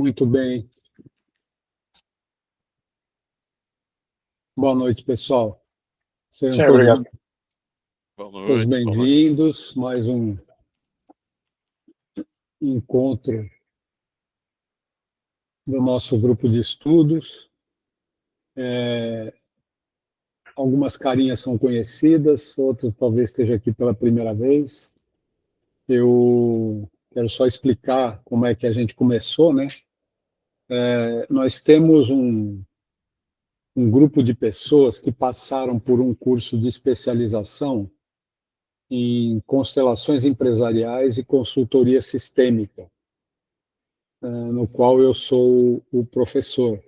Muito bem. Boa noite, pessoal. Sejam Sim, obrigado. todos Boa noite. bem-vindos. Mais um encontro do nosso grupo de estudos. Algumas carinhas são conhecidas, outras talvez esteja aqui pela primeira vez. Eu quero só explicar como é que a gente começou, né? Nós temos um grupo de pessoas que passaram por um curso de especialização em constelações empresariais e consultoria sistêmica, no qual eu sou o professor.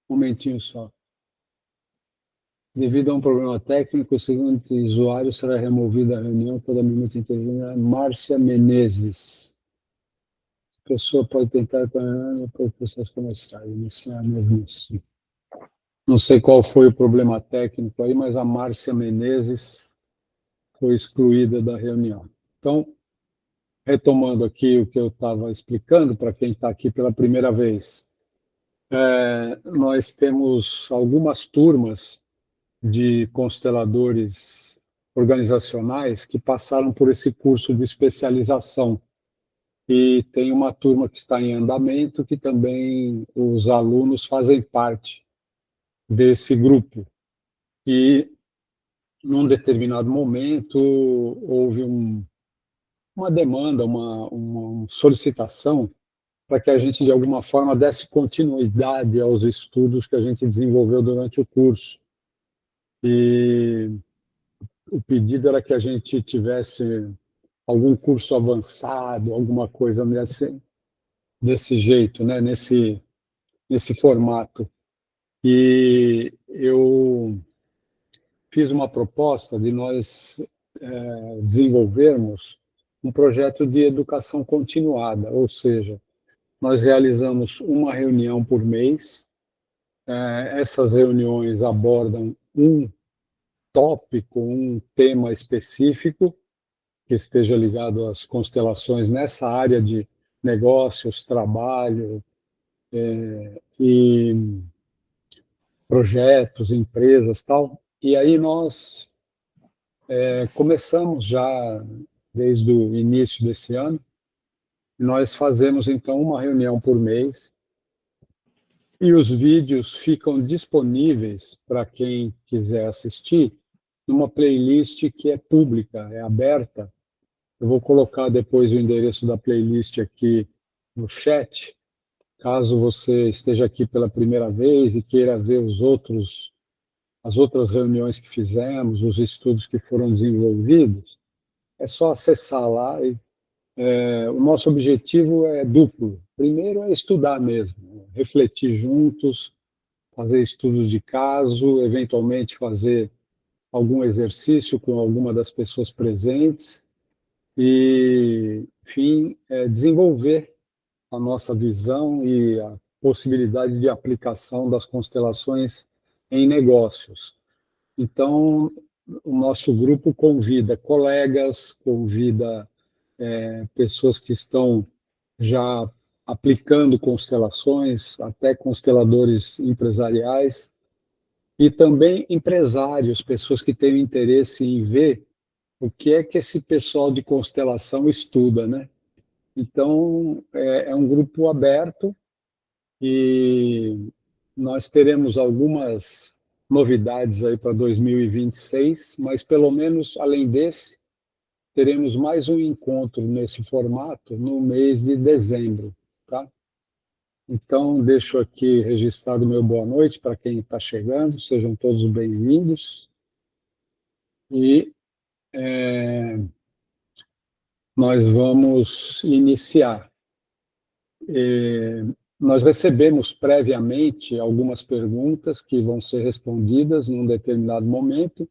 Um momentinho só. Devido a um problema técnico, o seguinte usuário será removido da reunião, toda minuto intervém Márcia Menezes. A pessoa pode tentar para o processo começar, iniciar mesmo assim. Não sei qual foi o problema técnico aí, mas a Márcia Menezes foi excluída da reunião. Então, retomando aqui o que eu estava explicando para quem está aqui pela primeira vez, nós temos algumas turmas de consteladores organizacionais que passaram por esse curso de especialização. E tem uma turma que está em andamento, que também os alunos fazem parte desse grupo. E, num determinado momento, houve uma demanda, uma solicitação para que a gente, de alguma forma, desse continuidade aos estudos que a gente desenvolveu durante o curso. E o pedido era que a gente tivesse algum curso avançado, alguma coisa desse jeito, né? nesse formato. E eu fiz uma proposta de nós desenvolvermos um projeto de educação continuada, ou seja, nós realizamos uma reunião por mês. Essas reuniões abordam um tópico, um tema específico que esteja ligado às constelações nessa área de negócios, trabalho e projetos, empresas, tal. E aí nós começamos já desde o início desse ano. Nós fazemos então uma reunião por mês e os vídeos ficam disponíveis para quem quiser assistir numa playlist que é pública, é aberta. Eu vou colocar depois o endereço da playlist aqui no chat, caso você esteja aqui pela primeira vez e queira ver as outras reuniões que fizemos, os estudos que foram desenvolvidos. É só acessar lá. O nosso objetivo é duplo. Primeiro é estudar mesmo, refletir juntos, fazer estudos de caso, eventualmente fazer algum exercício com alguma das pessoas presentes e, enfim, desenvolver a nossa visão e a possibilidade de aplicação das constelações em negócios. Então, o nosso grupo convida colegas, convida pessoas que estão já aplicando constelações, até consteladores empresariais, e também empresários, pessoas que têm interesse em ver o que é que esse pessoal de constelação estuda, né? Então, é um grupo aberto e nós teremos algumas novidades aí para 2026, mas pelo menos, além desse, teremos mais um encontro nesse formato no mês de dezembro, tá? Então, deixo aqui registrado meu boa noite para quem está chegando, sejam todos bem-vindos. E nós vamos iniciar. Nós recebemos previamente algumas perguntas que vão ser respondidas em um determinado momento,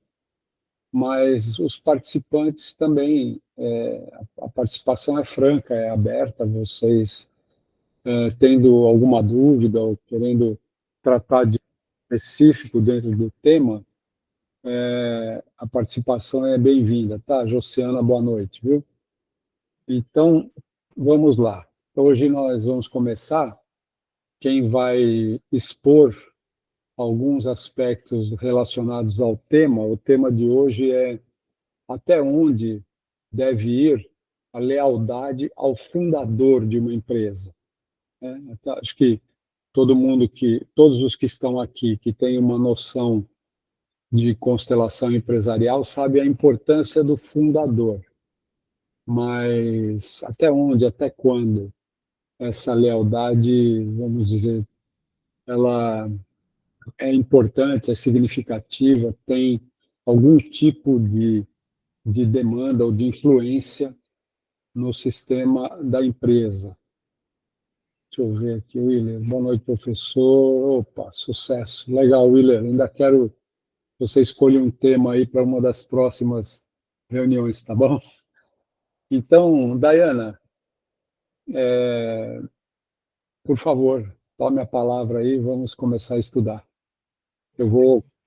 mas os participantes também, a participação é franca, é aberta, vocês tendo alguma dúvida ou querendo tratar de específico dentro do tema, a participação é bem-vinda, tá? Josiana, boa noite, viu? Então, vamos lá. Hoje nós vamos começar. Quem vai expor alguns aspectos relacionados ao tema, o tema de hoje é até onde deve ir a lealdade ao fundador de uma empresa, né? Então, acho que todos os que estão aqui, que têm uma noção de constelação empresarial, sabem a importância do fundador. Mas até onde, até quando essa lealdade, vamos dizer, ela é importante, é significativa, tem algum tipo de demanda ou de influência no sistema da empresa. Deixa eu ver aqui, Willer. Boa noite, professor. Opa, sucesso. Legal, Willer. Ainda quero que você escolha um tema aí para uma das próximas reuniões, tá bom? Então, Dayana, por favor, tome a palavra aí, vamos começar a estudar.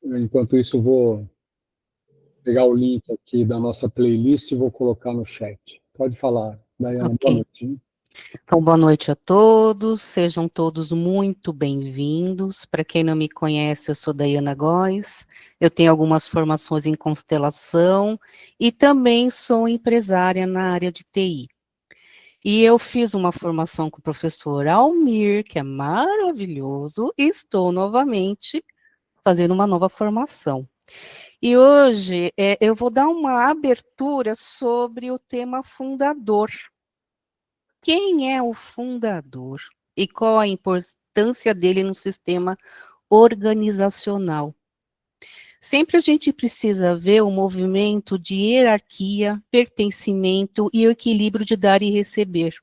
Enquanto isso, vou pegar o link aqui da nossa playlist e vou colocar no chat. Pode falar, Dayana, boa Ok. noite. Então, boa noite a todos, sejam todos muito bem-vindos. Para quem não me conhece, eu sou Dayana Góes, eu tenho algumas formações em constelação e também sou empresária na área de TI. E eu fiz uma formação com o professor Almir, que é maravilhoso, e estou novamente fazendo uma nova formação. E hoje eu vou dar uma abertura sobre o tema fundador. Quem é o fundador e qual a importância dele no sistema organizacional? Sempre a gente precisa ver o movimento de hierarquia, pertencimento e o equilíbrio de dar e receber.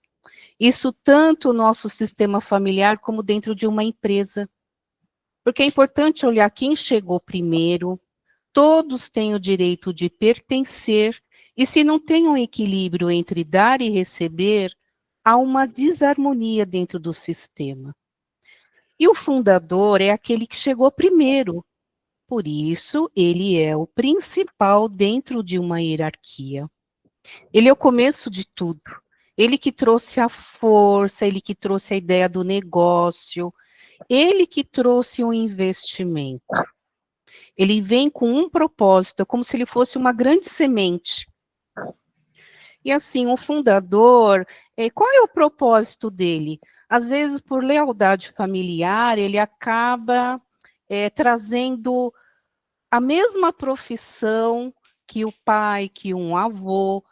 Isso tanto no nosso sistema familiar como dentro de uma empresa. Porque é importante olhar quem chegou primeiro, todos têm o direito de pertencer, e se não tem um equilíbrio entre dar e receber, há uma desarmonia dentro do sistema. E o fundador é aquele que chegou primeiro, por isso ele é o principal dentro de uma hierarquia. Ele é o começo de tudo. Ele que trouxe a força, ele que trouxe a ideia do negócio, ele que trouxe o investimento. Ele vem com um propósito, é como se ele fosse uma grande semente. E assim, o fundador, qual é o propósito dele? Às vezes, por lealdade familiar, ele acaba trazendo a mesma profissão que o pai, que um avô,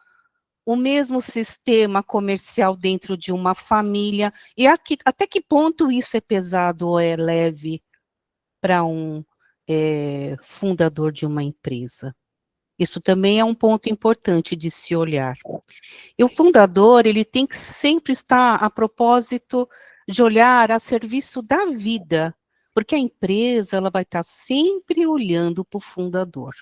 o mesmo sistema comercial dentro de uma família. E até que ponto isso é pesado ou é leve para um fundador de uma empresa? Isso também é um ponto importante de se olhar. E o fundador, ele tem que sempre estar a propósito de olhar a serviço da vida, porque a empresa, ela vai estar sempre olhando para o fundador.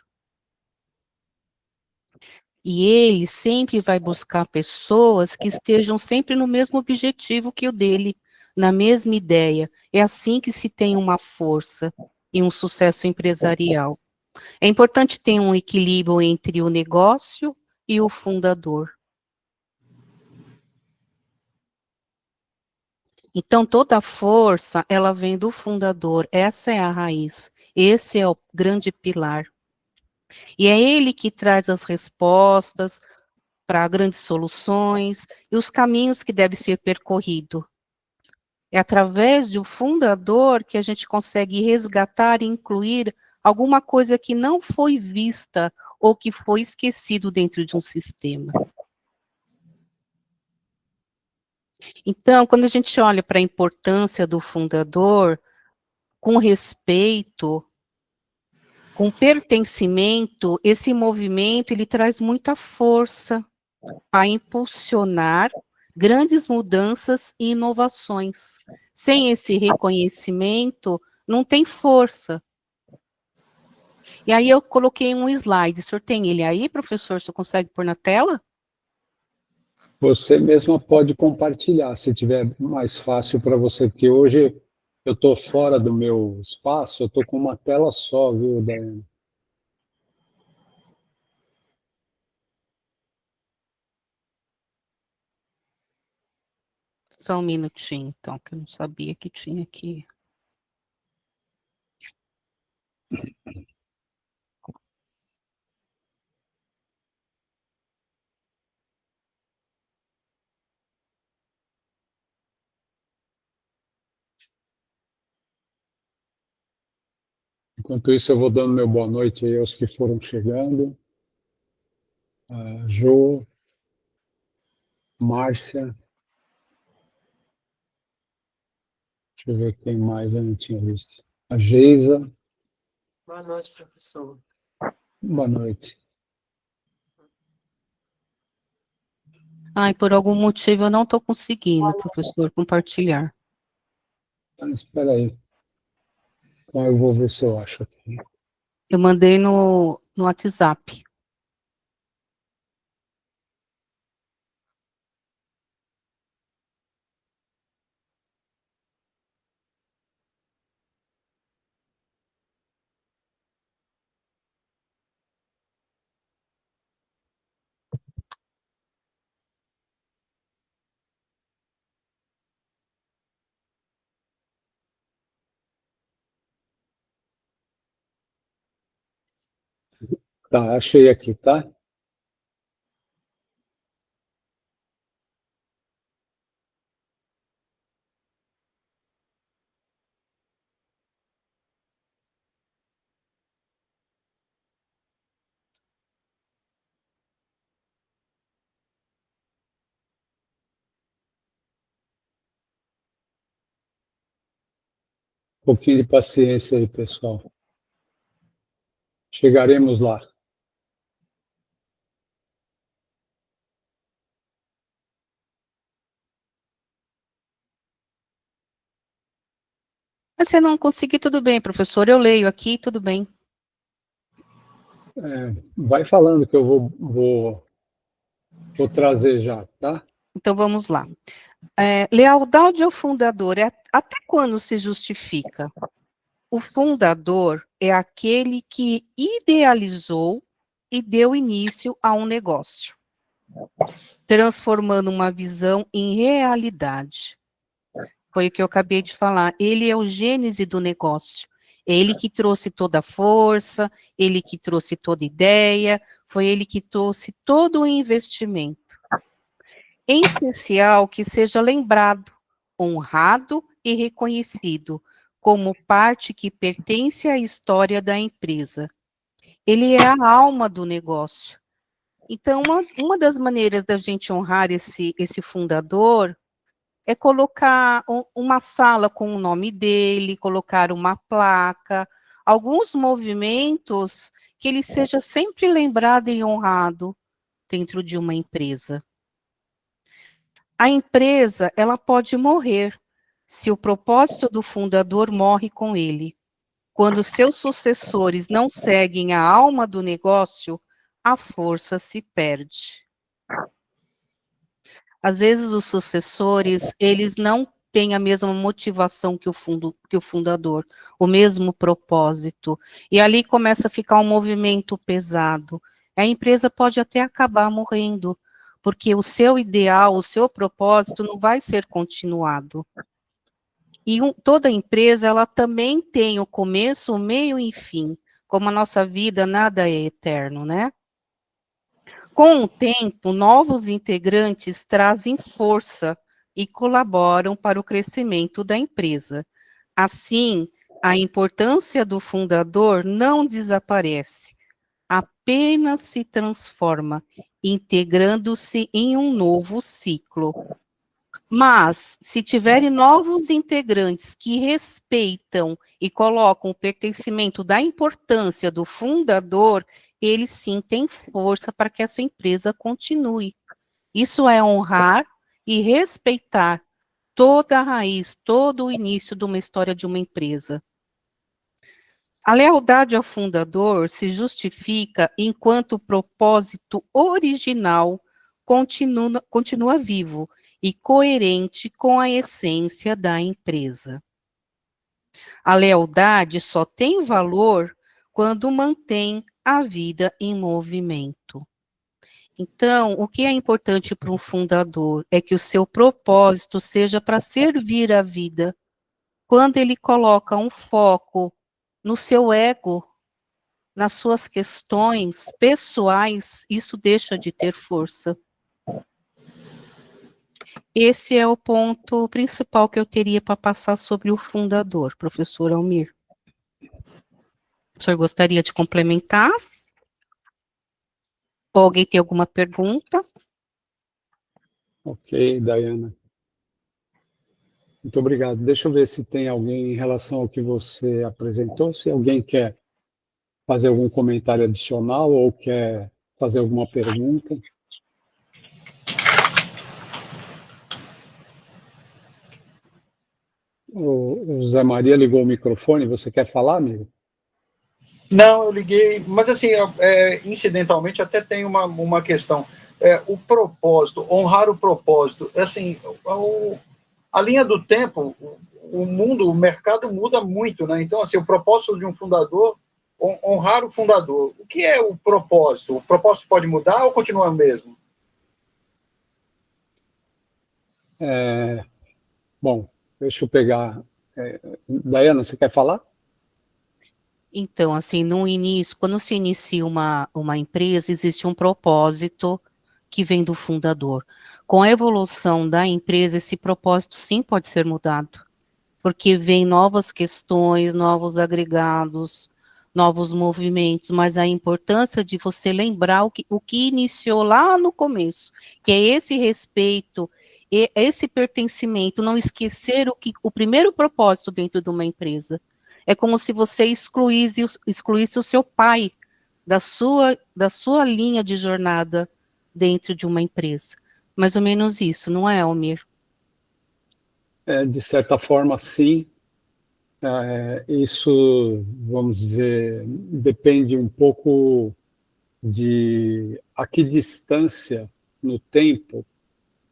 E ele sempre vai buscar pessoas que estejam sempre no mesmo objetivo que o dele, na mesma ideia. É assim que se tem uma força e um sucesso empresarial. É importante ter um equilíbrio entre o negócio e o fundador. Então, toda a força, ela vem do fundador. Essa é a raiz. Esse é o grande pilar. E é ele que traz as respostas para grandes soluções e os caminhos que devem ser percorridos. É através do fundador que a gente consegue resgatar e incluir alguma coisa que não foi vista ou que foi esquecido dentro de um sistema. Então, quando a gente olha para a importância do fundador, com respeito, com pertencimento, esse movimento ele traz muita força a impulsionar grandes mudanças e inovações. Sem esse reconhecimento, não tem força. E aí eu coloquei um slide. O senhor tem ele aí, professor? O senhor consegue pôr na tela? Você mesma pode compartilhar, se tiver mais fácil para você, porque hoje eu estou fora do meu espaço, eu estou com uma tela só, viu, Daiane? Só um minutinho, então, que eu não sabia que tinha aqui. Enquanto isso, eu vou dando meu boa noite aí aos que foram chegando. A Jo, Márcia. Deixa eu ver quem mais eu não tinha visto. A Geisa. Boa noite, professor. Boa noite. Ai, por algum motivo eu não estou conseguindo, professor, compartilhar. Espera aí. Então eu vou ver se eu acho aqui. Eu mandei no WhatsApp. Tá, achei aqui, tá? Um pouquinho de paciência aí, pessoal. Chegaremos lá. Mas se eu não conseguir, tudo bem, professor, eu leio aqui, tudo bem. Vai falando que eu vou trazer já, tá? Então vamos lá. Lealdade ao fundador, até quando se justifica? O fundador é aquele que idealizou e deu início a um negócio, transformando uma visão em realidade. Foi o que eu acabei de falar. Ele é o gênese do negócio. É ele que trouxe toda a força, ele que trouxe toda a ideia, foi ele que trouxe todo o investimento. É essencial que seja lembrado, honrado e reconhecido como parte que pertence à história da empresa. Ele é a alma do negócio. Então, uma das maneiras da gente honrar esse fundador é colocar uma sala com o nome dele, colocar uma placa, alguns movimentos que ele seja sempre lembrado e honrado dentro de uma empresa. A empresa, ela pode morrer se o propósito do fundador morre com ele. Quando seus sucessores não seguem a alma do negócio, a força se perde. Às vezes os sucessores, eles não têm a mesma motivação que o fundador, o mesmo propósito. E ali começa a ficar um movimento pesado. A empresa pode até acabar morrendo, porque o seu ideal, o seu propósito não vai ser continuado. E toda empresa, ela também tem o começo, o meio e fim. Como a nossa vida, nada é eterno, né? Com o tempo, novos integrantes trazem força e colaboram para o crescimento da empresa. Assim, a importância do fundador não desaparece, apenas se transforma, integrando-se em um novo ciclo. Mas, se tiverem novos integrantes que respeitam e colocam o pertencimento da importância do fundador, eles sim têm força para que essa empresa continue. Isso é honrar e respeitar toda a raiz, todo o início de uma história de uma empresa. A lealdade ao fundador se justifica enquanto o propósito original continua vivo e coerente com a essência da empresa. A lealdade só tem valor quando mantém a vida em movimento. Então, o que é importante para um fundador é que o seu propósito seja para servir a vida. Quando ele coloca um foco no seu ego, nas suas questões pessoais, isso deixa de ter força. Esse é o ponto principal que eu teria para passar sobre o fundador, professor Almir. O senhor gostaria de complementar? Ou alguém tem alguma pergunta? Ok, Dayana. Muito obrigado. Deixa eu ver se tem alguém em relação ao que você apresentou, se alguém quer fazer algum comentário adicional ou quer fazer alguma pergunta. O Zé Maria ligou o microfone, você quer falar, amigo? Não, eu liguei, mas assim, incidentalmente até tem uma questão. O propósito, honrar o propósito, assim, a linha do tempo, o mundo, o mercado muda muito, né? Então, assim, o propósito de um fundador, honrar o fundador. O que é o propósito? O propósito pode mudar ou continua o mesmo? Bom, deixa eu pegar. Dayana, você quer falar? Então, assim, no início, quando se inicia uma empresa, existe um propósito que vem do fundador. Com a evolução da empresa, esse propósito sim pode ser mudado, porque vem novas questões, novos agregados, novos movimentos, mas a importância de você lembrar o que iniciou lá no começo, que é esse respeito, esse pertencimento, não esquecer o primeiro propósito dentro de uma empresa. É como se você excluísse o seu pai da sua linha de jornada dentro de uma empresa. Mais ou menos isso, não é, Almir? De certa forma, sim. Isso, vamos dizer, depende um pouco de a que distância no tempo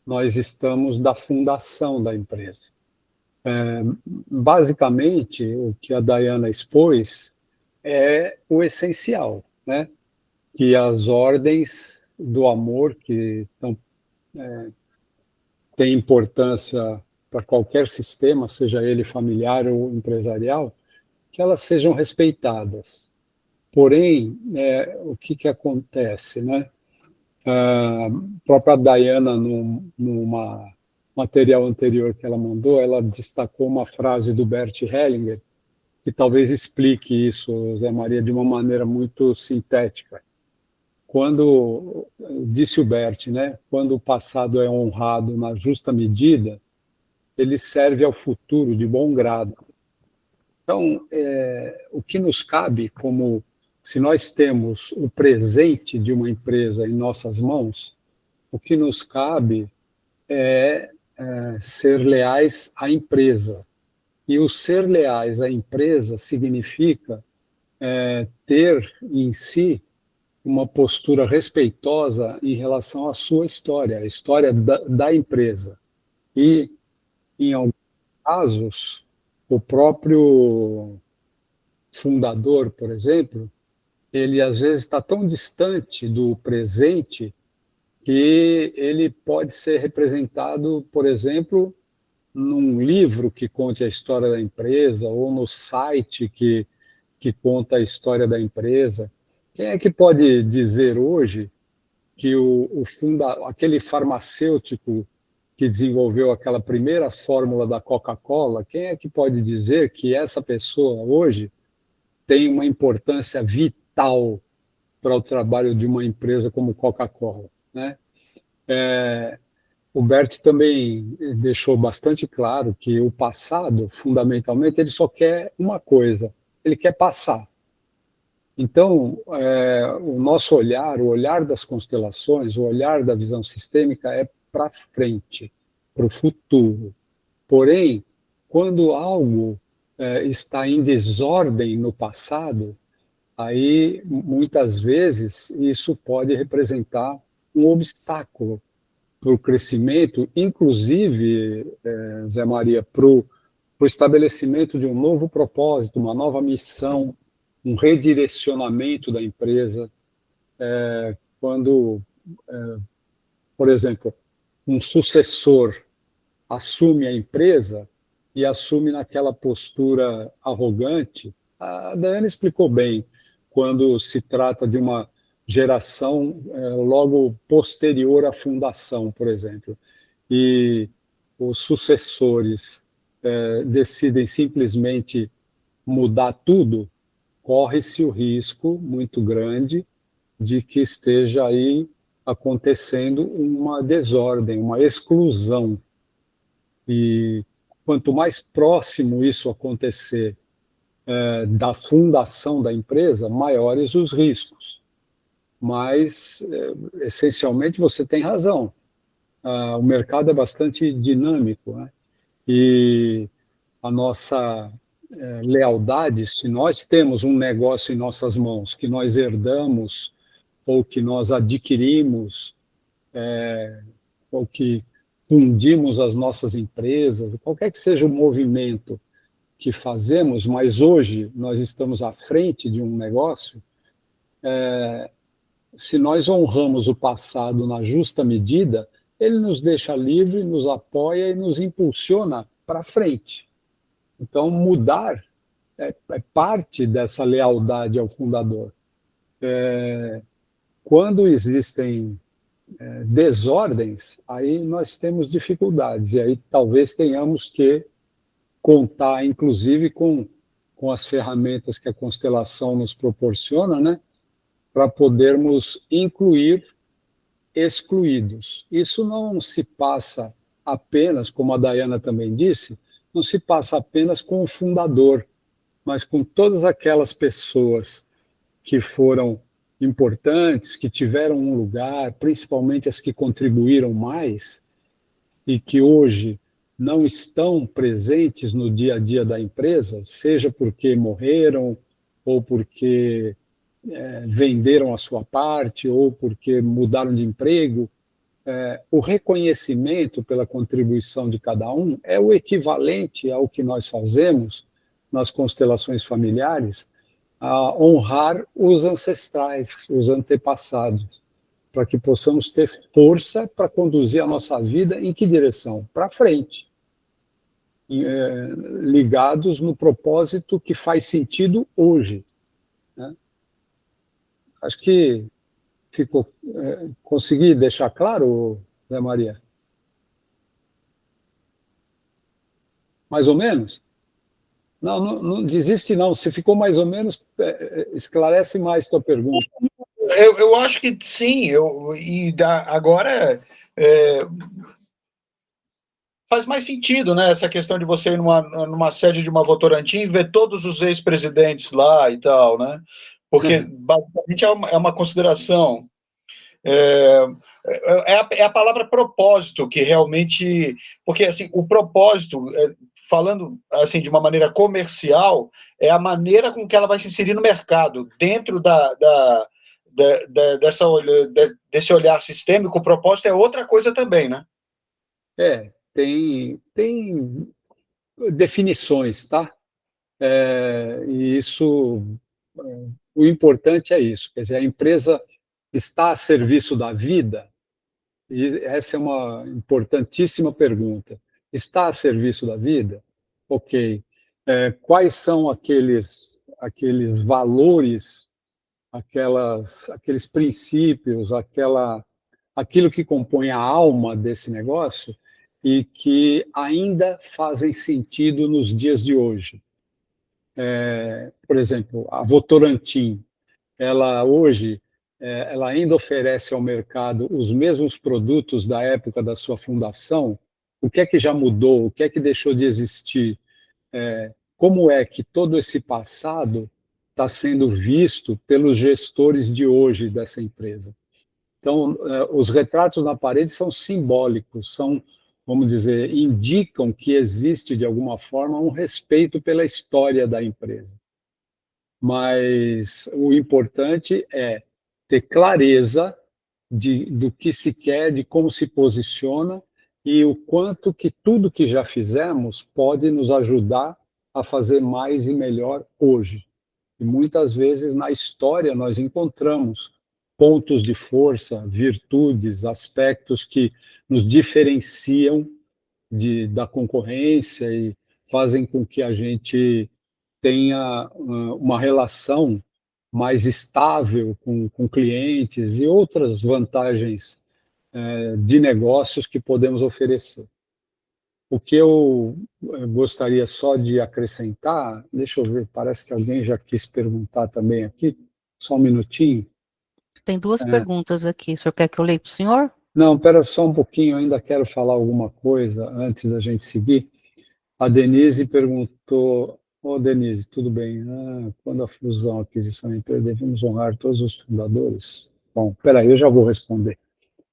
nós estamos da fundação da empresa. Basicamente, o que a Dayana expôs é o essencial, né? Que as ordens do amor, que têm importância para qualquer sistema, seja ele familiar ou empresarial, que elas sejam respeitadas. Porém, o que acontece, né? A própria Dayana, numa material anterior que ela mandou, ela destacou uma frase do Bert Hellinger, que talvez explique isso, Zé Maria, de uma maneira muito sintética. Quando, disse o Bert, né, quando o passado é honrado na justa medida, ele serve ao futuro de bom grado. Então, o que nos cabe, como se nós temos o presente de uma empresa em nossas mãos, o que nos cabe é ser leais à empresa. E o ser leais à empresa significa ter em si uma postura respeitosa em relação à sua história, a história da empresa. E, em alguns casos, o próprio fundador, por exemplo, ele às vezes está tão distante do presente que ele pode ser representado, por exemplo, num livro que conte a história da empresa ou no site que conta a história da empresa. Quem é que pode dizer hoje que aquele farmacêutico que desenvolveu aquela primeira fórmula da Coca-Cola, quem é que pode dizer que essa pessoa hoje tem uma importância vital para o trabalho de uma empresa como Coca-Cola, né? O Bert também deixou bastante claro que o passado, fundamentalmente, ele só quer uma coisa, ele quer passar. Então, o nosso olhar, o olhar das constelações, o olhar da visão sistêmica é para frente, para o futuro. Porém, quando algo está em desordem no passado, aí, muitas vezes, isso pode representar um obstáculo para o crescimento, inclusive, Zé Maria, para o estabelecimento de um novo propósito, uma nova missão, um redirecionamento da empresa. Quando por exemplo, um sucessor assume a empresa e assume naquela postura arrogante. A Daiane explicou bem, quando se trata de uma geração logo posterior à fundação, por exemplo, e os sucessores decidem simplesmente mudar tudo, corre-se o risco muito grande de que esteja aí acontecendo uma desordem, uma exclusão. E quanto mais próximo isso acontecer da fundação da empresa, maiores os riscos. Mas, essencialmente, você tem razão. O mercado é bastante dinâmico, né? E a nossa lealdade, se nós temos um negócio em nossas mãos, que nós herdamos, ou que nós adquirimos, ou que fundimos as nossas empresas, qualquer que seja o movimento que fazemos, mas hoje nós estamos à frente de um negócio, se nós honramos o passado na justa medida, ele nos deixa livre, nos apoia e nos impulsiona para frente. Então, mudar é parte dessa lealdade ao fundador. Quando existem desordens, aí nós temos dificuldades, e aí talvez tenhamos que contar, inclusive, com as ferramentas que a constelação nos proporciona, né, para podermos incluir excluídos. Isso não se passa apenas, como a Dayana também disse, não se passa apenas com o fundador, mas com todas aquelas pessoas que foram importantes, que tiveram um lugar, principalmente as que contribuíram mais e que hoje não estão presentes no dia a dia da empresa, seja porque morreram ou porque venderam a sua parte ou porque mudaram de emprego. O reconhecimento pela contribuição de cada um é o equivalente ao que nós fazemos nas constelações familiares, a honrar os ancestrais, os antepassados, para que possamos ter força para conduzir a nossa vida em que direção? Para frente, ligados no propósito que faz sentido hoje, né? Acho que ficou. Consegui deixar claro, Zé Maria? Mais ou menos? Não desiste não, se ficou mais ou menos, esclarece mais tua pergunta. Eu acho que sim, agora faz mais sentido, né, essa questão de você ir numa sede de uma Votorantim e ver todos os ex-presidentes lá e tal, né, porque basicamente é uma consideração. É a palavra propósito que realmente, porque assim, o propósito, falando assim de uma maneira comercial, é a maneira com que ela vai se inserir no mercado, dentro desse olhar sistêmico. O propósito é outra coisa também, né? Tem definições, tá? E isso, o importante é isso, quer dizer, a empresa está a serviço da vida. E essa é uma importantíssima pergunta. Está a serviço da vida? Ok. Quais são aqueles valores, aqueles princípios, aquilo que compõe a alma desse negócio e que ainda fazem sentido nos dias de hoje? Por exemplo, a Votorantim, ela hoje ela ainda oferece ao mercado os mesmos produtos da época da sua fundação? O que é que já mudou? O que é que deixou de existir? Como é que todo esse passado está sendo visto pelos gestores de hoje dessa empresa? Então, os retratos na parede são simbólicos, vamos dizer, indicam que existe, de alguma forma, um respeito pela história da empresa. Mas o importante é ter clareza do que se quer, de como se posiciona e o quanto que tudo que já fizemos pode nos ajudar a fazer mais e melhor hoje. E muitas vezes na história nós encontramos pontos de força, virtudes, aspectos que nos diferenciam da concorrência e fazem com que a gente tenha uma relação mais estável com clientes e outras vantagens de negócios que podemos oferecer. O que eu gostaria só de acrescentar, deixa eu ver, parece que alguém já quis perguntar também aqui, só um minutinho. Tem duas perguntas aqui, o senhor quer que eu leia para o senhor? Não, espera só um pouquinho, eu ainda quero falar alguma coisa antes da gente seguir. A Denise perguntou, Denise, tudo bem? Quando a fusão, a aquisição da empresa, devemos honrar todos os fundadores? Bom, espera aí, eu já vou responder.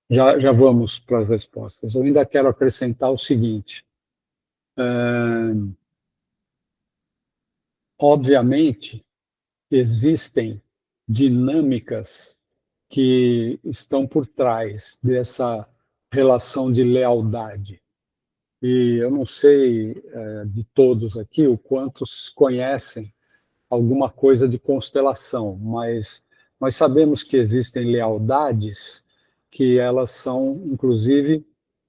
Já vamos para as respostas. Eu ainda quero acrescentar o seguinte. Obviamente, existem dinâmicas que estão por trás dessa relação de lealdade. E eu não sei de todos aqui o quantos conhecem alguma coisa de constelação, mas nós sabemos que existem lealdades que elas são, inclusive,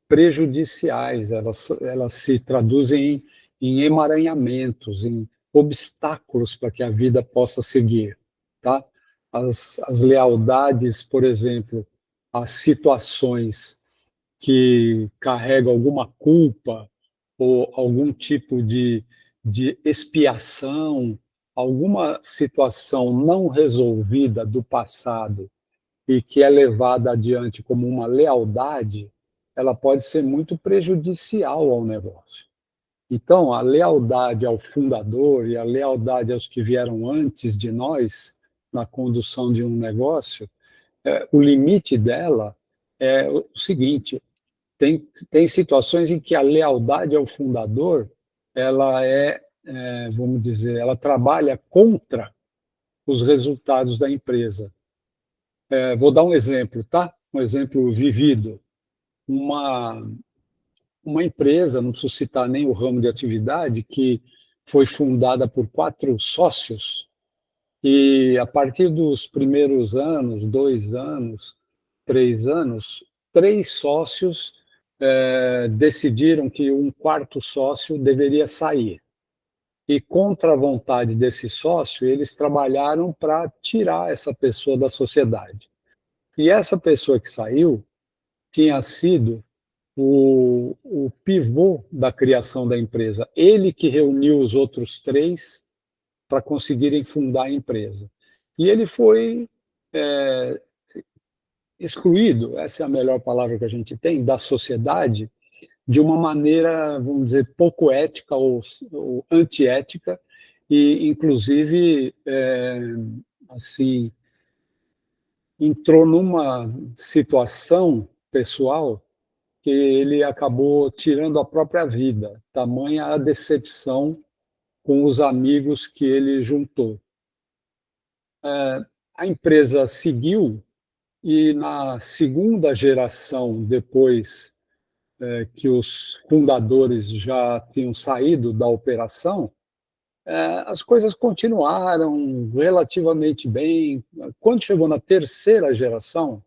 prejudiciais, elas se traduzem em emaranhamentos, em obstáculos para que a vida possa seguir. Tá? As lealdades, por exemplo, às situações que carregam alguma culpa ou algum tipo de expiação, alguma situação não resolvida do passado e que é levada adiante como uma lealdade, ela pode ser muito prejudicial ao negócio. Então, a lealdade ao fundador e a lealdade aos que vieram antes de nós na condução de um negócio, o limite dela é o seguinte: tem situações em que a lealdade ao fundador ela vamos dizer, ela trabalha contra os resultados da empresa. Vou dar um exemplo, tá? Um exemplo vivido. Uma empresa, não preciso citar nem o ramo de atividade, que foi fundada por 4 sócios, e a partir dos primeiros anos, 2 anos, 3 anos, 3 sócios decidiram que um 4º sócio deveria sair. E contra a vontade desse sócio, eles trabalharam para tirar essa pessoa da sociedade. E essa pessoa que saiu tinha sido o pivô da criação da empresa. Ele que reuniu os outros 3 para conseguirem fundar a empresa. E ele foi excluído, essa é a melhor palavra que a gente tem, da sociedade, de uma maneira, vamos dizer, pouco ética ou antiética, e, inclusive, assim, entrou numa situação pessoal que ele acabou tirando a própria vida, tamanha a decepção com os amigos que ele juntou. A empresa seguiu, e na segunda geração, depois que os fundadores já tinham saído da operação, as coisas continuaram relativamente bem. Quando chegou na terceira geração,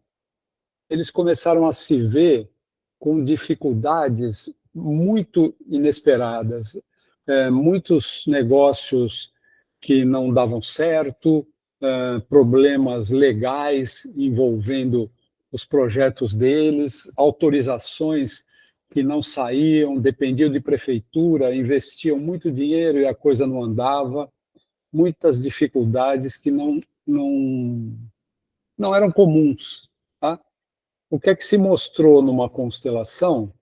eles começaram a se ver com dificuldades muito inesperadas, muitos negócios que não davam certo, problemas legais envolvendo os projetos deles, autorizações que não saíam, dependiam de prefeitura, investiam muito dinheiro e a coisa não andava, muitas dificuldades que não eram comuns. Tá? O que é que se mostrou numa constelação?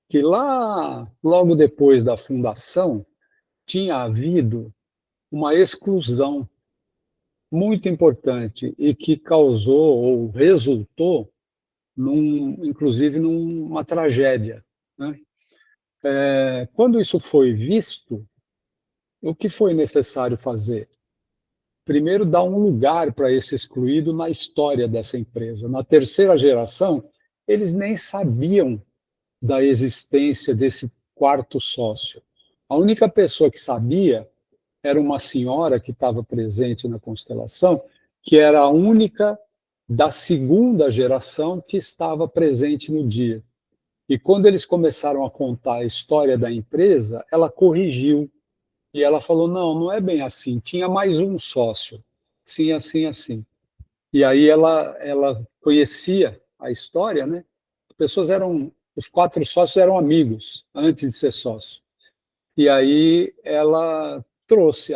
Que lá, logo depois da fundação, tinha havido uma exclusão muito importante e que causou ou resultou, inclusive, numa tragédia. Né? Quando isso foi visto, o que foi necessário fazer? Primeiro, dar um lugar para esse excluído na história dessa empresa. Na terceira geração, eles nem sabiam da existência desse 4º sócio. A única pessoa que sabia era uma senhora que estava presente na constelação, que era a única da segunda geração que estava presente no dia. E quando eles começaram a contar a história da empresa, ela corrigiu. E ela falou, não, não é bem assim, tinha mais um sócio. Sim, assim, assim. E aí ela conhecia a história, né? Os 4 sócios eram amigos antes de ser sócio. E aí ela trouxe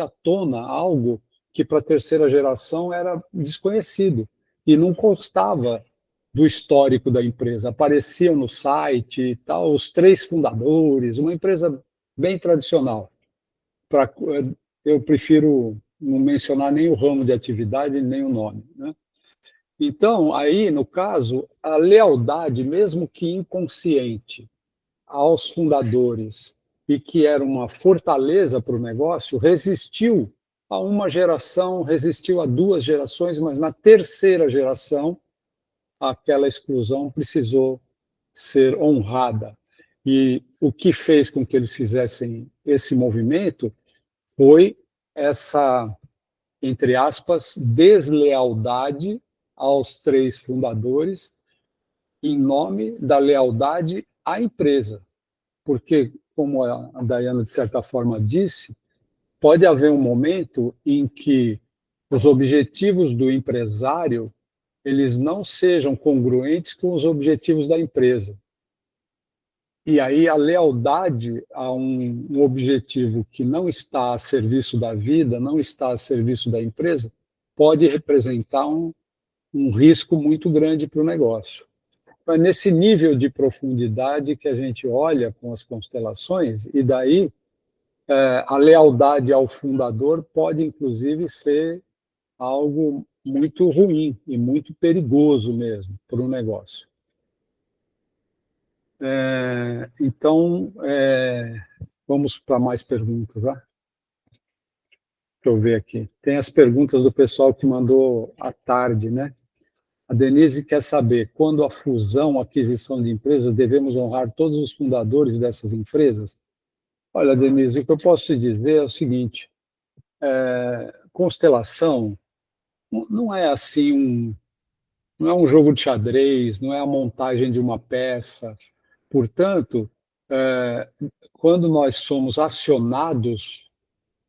à tona algo que para a terceira geração era desconhecido e não constava do histórico da empresa. Apareciam no site e tal, os 3 fundadores, uma empresa bem tradicional. Eu prefiro não mencionar nem o ramo de atividade, nem o nome, né? Então, aí, no caso, a lealdade, mesmo que inconsciente, aos fundadores e que era uma fortaleza para o negócio, resistiu a uma geração, resistiu a 2 gerações, mas na terceira geração, aquela exclusão precisou ser honrada. E o que fez com que eles fizessem esse movimento foi essa, entre aspas, deslealdade aos 3 fundadores em nome da lealdade à empresa. Porque, como a Dayana, de certa forma, disse, pode haver um momento em que os objetivos do empresário eles não sejam congruentes com os objetivos da empresa. E aí a lealdade a um objetivo que não está a serviço da vida, não está a serviço da empresa, pode representar um risco muito grande para o negócio. É nesse nível de profundidade que a gente olha com as constelações, e daí a lealdade ao fundador pode, inclusive, ser algo muito ruim e muito perigoso mesmo para o negócio. Então, vamos para mais perguntas, tá? Deixa eu ver aqui. Tem as perguntas do pessoal que mandou à tarde, né? A Denise quer saber, quando a fusão, aquisição de empresas, devemos honrar todos os fundadores dessas empresas? Olha, Denise, o que eu posso te dizer é o seguinte, constelação não é assim não é um jogo de xadrez, não é a montagem de uma peça. Portanto, quando nós somos acionados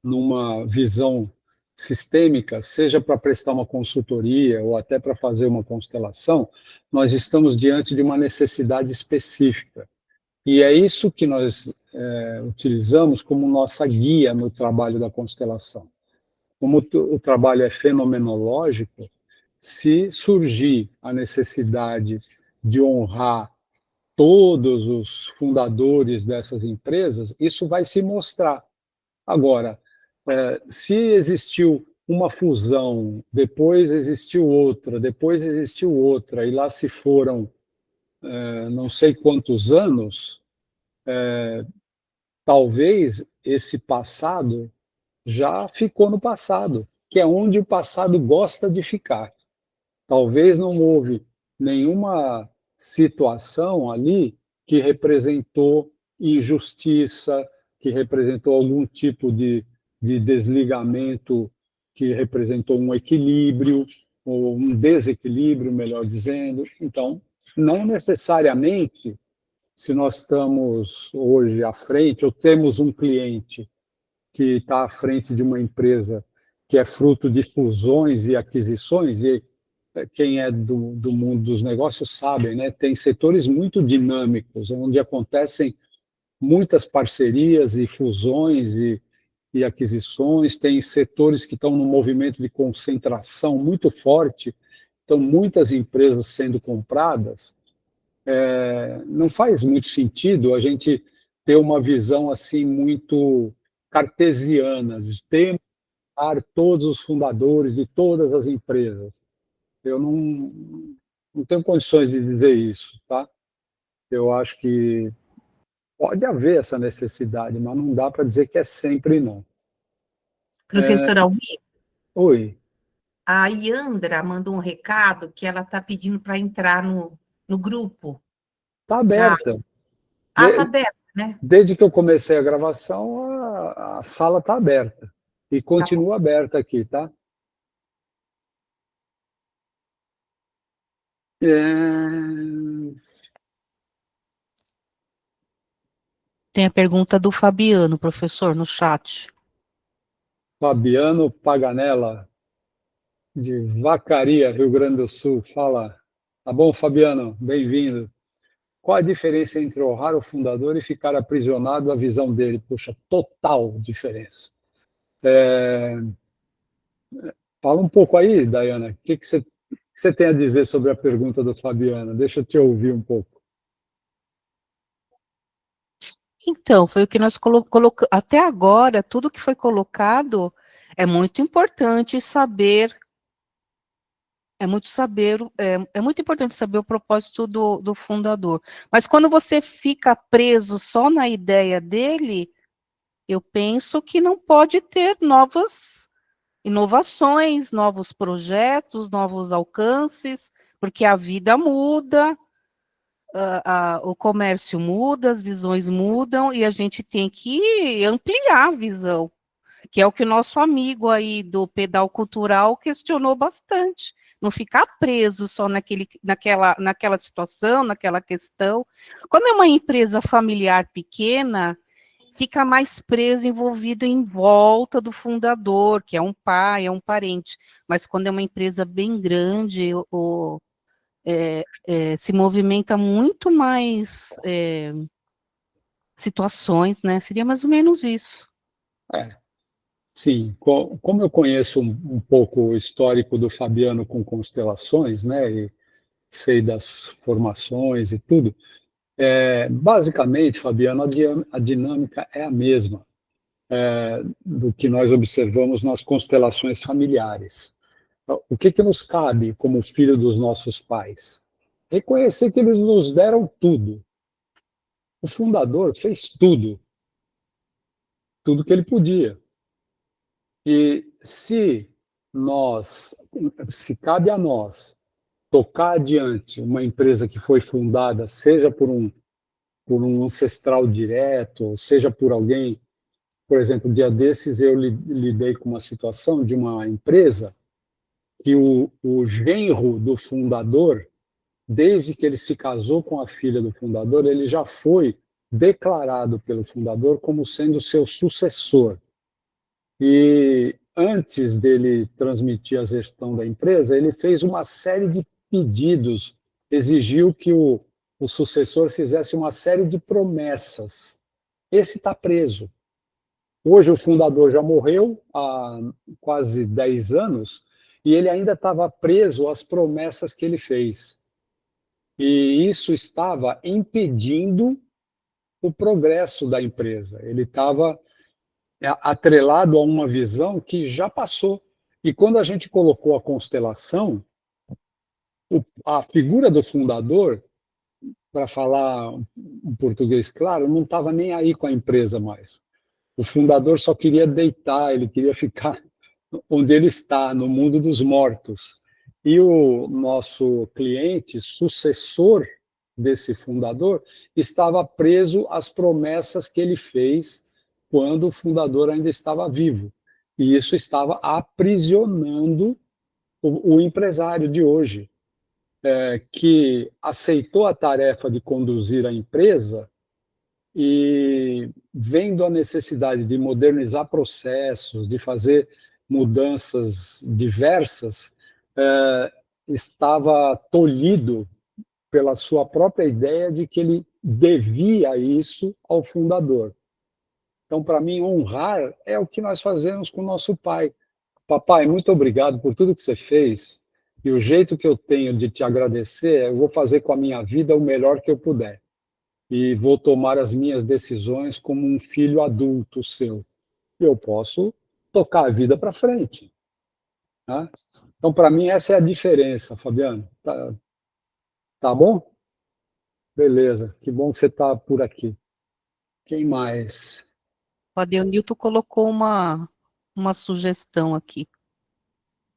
numa visão sistêmica, seja para prestar uma consultoria ou até para fazer uma constelação, nós estamos diante de uma necessidade específica. E é isso que nós utilizamos como nossa guia no trabalho da constelação. Como o trabalho é fenomenológico, se surgir a necessidade de honrar todos os fundadores dessas empresas, isso vai se mostrar. Agora, se existiu uma fusão, depois existiu outra, e lá se foram não sei quantos anos, talvez esse passado já ficou no passado, que é onde o passado gosta de ficar. Talvez não houve nenhuma situação ali que representou injustiça, que representou algum tipo de desligamento, que representou um equilíbrio, ou um desequilíbrio, melhor dizendo. Então, não necessariamente, se nós estamos hoje à frente, ou temos um cliente que está à frente de uma empresa que é fruto de fusões e aquisições, e quem é do mundo dos negócios sabe, né? Tem setores muito dinâmicos, onde acontecem muitas parcerias e fusões e aquisições, tem setores que estão num movimento de concentração muito forte, então muitas empresas sendo compradas. Não faz muito sentido a gente ter uma visão assim muito cartesiana, de ter todos os fundadores de todas as empresas. Eu não tenho condições de dizer isso, tá? Eu acho que pode haver essa necessidade, mas não dá para dizer que é sempre não. Professor Almir, Oi. a Yandra mandou um recado que ela está pedindo para entrar no grupo. Está aberta. Está aberta, né? Desde que eu comecei a gravação, a sala está aberta. E continua aberta aqui, tá? Tem a pergunta do Fabiano, professor, no chat. Fabiano Paganella, de Vacaria, Rio Grande do Sul, fala. Tá bom, Fabiano? Bem-vindo. Qual a diferença entre honrar o fundador e ficar aprisionado à visão dele? Puxa, total diferença. Fala um pouco aí, Dayana, o que você tem a dizer sobre a pergunta do Fabiano? Deixa eu te ouvir um pouco. Então, foi o que nós colocamos, até agora, tudo que foi colocado é muito importante saber, é muito importante saber o propósito do fundador. Mas quando você fica preso só na ideia dele, eu penso que não pode ter novas inovações, novos projetos, novos alcances, porque a vida muda, o comércio muda, as visões mudam, e a gente tem que ampliar a visão, que é o que o nosso amigo aí do Pedal Cultural questionou bastante. Não ficar preso só naquela situação, naquela questão. Quando é uma empresa familiar pequena, fica mais preso, envolvido em volta do fundador, que é um pai, é um parente. Mas quando é uma empresa bem grande, se movimenta muito mais situações, né? Seria mais ou menos isso. Sim, como eu conheço um pouco o histórico do Fabiano com constelações, né, e sei das formações e tudo, basicamente, Fabiano, a dinâmica é a mesma do que nós observamos nas constelações familiares. O que nos cabe como filho dos nossos pais? Reconhecer que eles nos deram tudo. O fundador fez tudo que ele podia. E se cabe a nós tocar adiante uma empresa que foi fundada, seja por um ancestral direto, seja por alguém, por exemplo, um dia desses eu lidei com uma situação de uma empresa que o genro do fundador, desde que ele se casou com a filha do fundador, ele já foi declarado pelo fundador como sendo seu sucessor. E antes dele transmitir a gestão da empresa, ele fez uma série de pedidos, exigiu que o sucessor fizesse uma série de promessas. Esse está preso. Hoje o fundador já morreu há quase 10 anos e ele ainda estava preso às promessas que ele fez. E isso estava impedindo o progresso da empresa. Ele estava atrelado a uma visão que já passou. E quando a gente colocou a constelação, a figura do fundador, para falar um português claro, não estava nem aí com a empresa mais. O fundador só queria deitar, ele queria ficar onde ele está, no mundo dos mortos. E o nosso cliente, sucessor desse fundador, estava preso às promessas que ele fez quando o fundador ainda estava vivo. E isso estava aprisionando o empresário de hoje, que aceitou a tarefa de conduzir a empresa e, vendo a necessidade de modernizar processos, de fazer mudanças diversas, estava tolhido pela sua própria ideia de que ele devia isso ao fundador. Então, para mim, honrar é o que nós fazemos com o nosso pai. Papai, muito obrigado por tudo que você fez, e o jeito que eu tenho de te agradecer, eu vou fazer com a minha vida o melhor que eu puder. E vou tomar as minhas decisões como um filho adulto seu. Eu posso tocar a vida para frente. Tá? Então, para mim, essa é a diferença, Fabiano. Tá bom? Beleza, que bom que você está por aqui. Quem mais? O Adeonilton colocou uma sugestão aqui.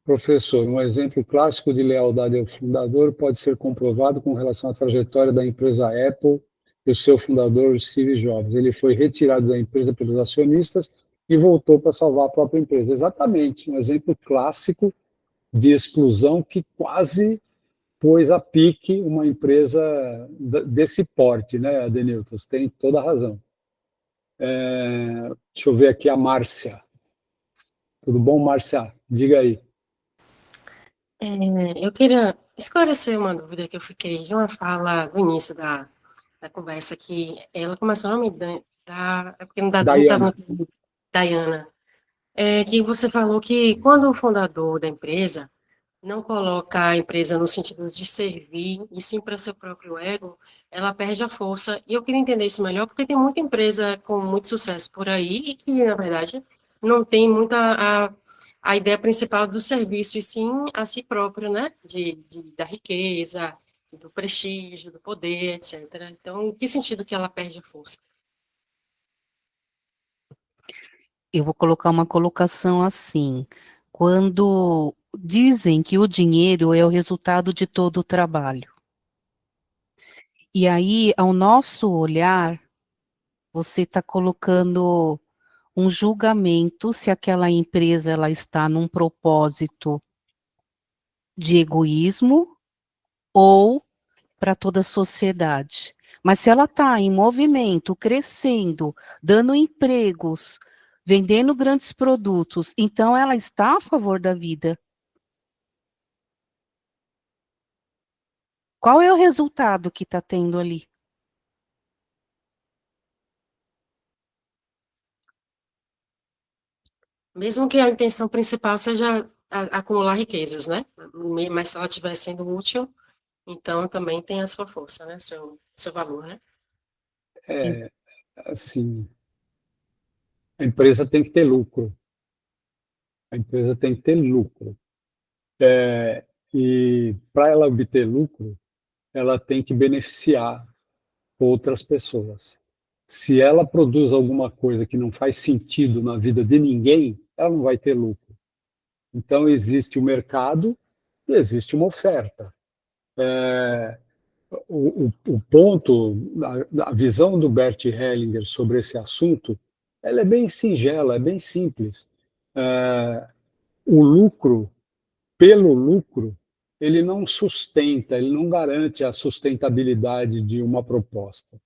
Professor, um exemplo clássico de lealdade ao fundador pode ser comprovado com relação à trajetória da empresa Apple e o seu fundador, Steve Jobs. Ele foi retirado da empresa pelos acionistas e voltou para salvar a própria empresa. Exatamente, um exemplo clássico de exclusão que quase depois a pique uma empresa desse porte, né, Adenilton? Você tem toda a razão. Deixa eu ver aqui a Márcia. Tudo bom, Márcia? Diga aí. Eu queria esclarecer uma dúvida que eu fiquei de uma fala do início da conversa, que ela começou a me dar, é porque não estava Daiane. Dayana, que você falou que quando o fundador da empresa não coloca a empresa no sentido de servir, e sim para seu próprio ego, ela perde a força. E eu queria entender isso melhor, porque tem muita empresa com muito sucesso por aí e que, na verdade, não tem muita a ideia principal do serviço, e sim a si próprio, né? Da riqueza, do prestígio, do poder, etc. Então, em que sentido que ela perde a força? Eu vou colocar uma colocação assim. Quando dizem que o dinheiro é o resultado de todo o trabalho. E aí, ao nosso olhar, você está colocando um julgamento se aquela empresa ela está num propósito de egoísmo ou para toda a sociedade. Mas se ela está em movimento, crescendo, dando empregos, vendendo grandes produtos, então ela está a favor da vida. Qual é o resultado que está tendo ali? Mesmo que a intenção principal seja acumular riquezas, né? Mas se ela estiver sendo útil, então também tem a sua força, né? Seu valor, né? Assim, a empresa tem que ter lucro. A empresa tem que ter lucro. E para ela obter lucro, ela tem que beneficiar outras pessoas. Se ela produz alguma coisa que não faz sentido na vida de ninguém, ela não vai ter lucro. Então, existe o mercado e existe uma oferta. O ponto, a visão do Bert Hellinger sobre esse assunto, ela é bem singela, é bem simples. O lucro, pelo lucro, ele não sustenta, ele não garante a sustentabilidade de uma proposta.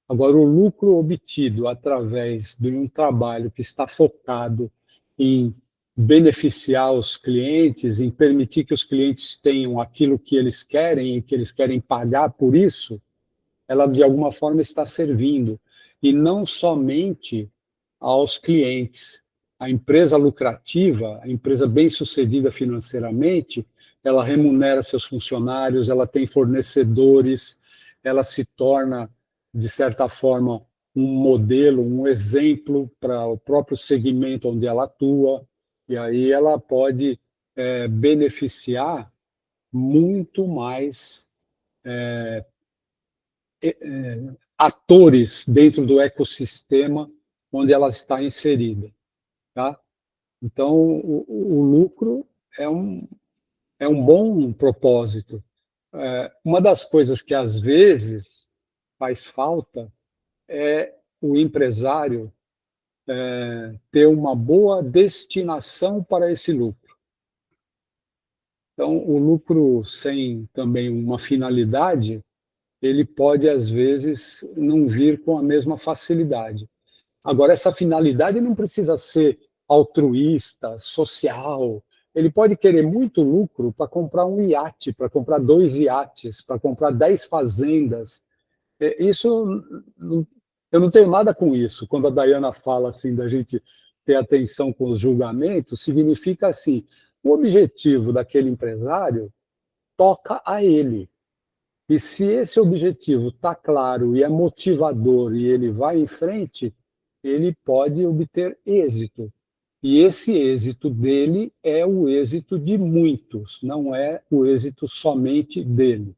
Agora, o lucro obtido através de um trabalho que está focado em beneficiar os clientes, em permitir que os clientes tenham aquilo que eles querem e que eles querem pagar por isso, ela de alguma forma está servindo. E não somente aos clientes. A empresa lucrativa, a empresa bem-sucedida financeiramente, ela remunera seus funcionários, ela tem fornecedores, ela se torna, de certa forma, um modelo, um exemplo para o próprio segmento onde ela atua, e aí ela pode beneficiar muito mais atores dentro do ecossistema onde ela está inserida, tá? Então, o lucro é um bom propósito. Uma das coisas que às vezes faz falta é o empresário ter uma boa destinação para esse lucro. Então, o lucro sem também uma finalidade, ele pode, às vezes, não vir com a mesma facilidade. Agora, essa finalidade não precisa ser altruísta, social. Ele pode querer muito lucro para comprar um iate, para comprar 2 iates, para comprar 10 fazendas. Isso, eu não tenho nada com isso. Quando a Dayana fala assim da gente ter atenção com os julgamentos, significa assim, o objetivo daquele empresário toca a ele. E se esse objetivo está claro e é motivador e ele vai em frente, ele pode obter êxito. E esse êxito dele é o êxito de muitos, não é o êxito somente dele.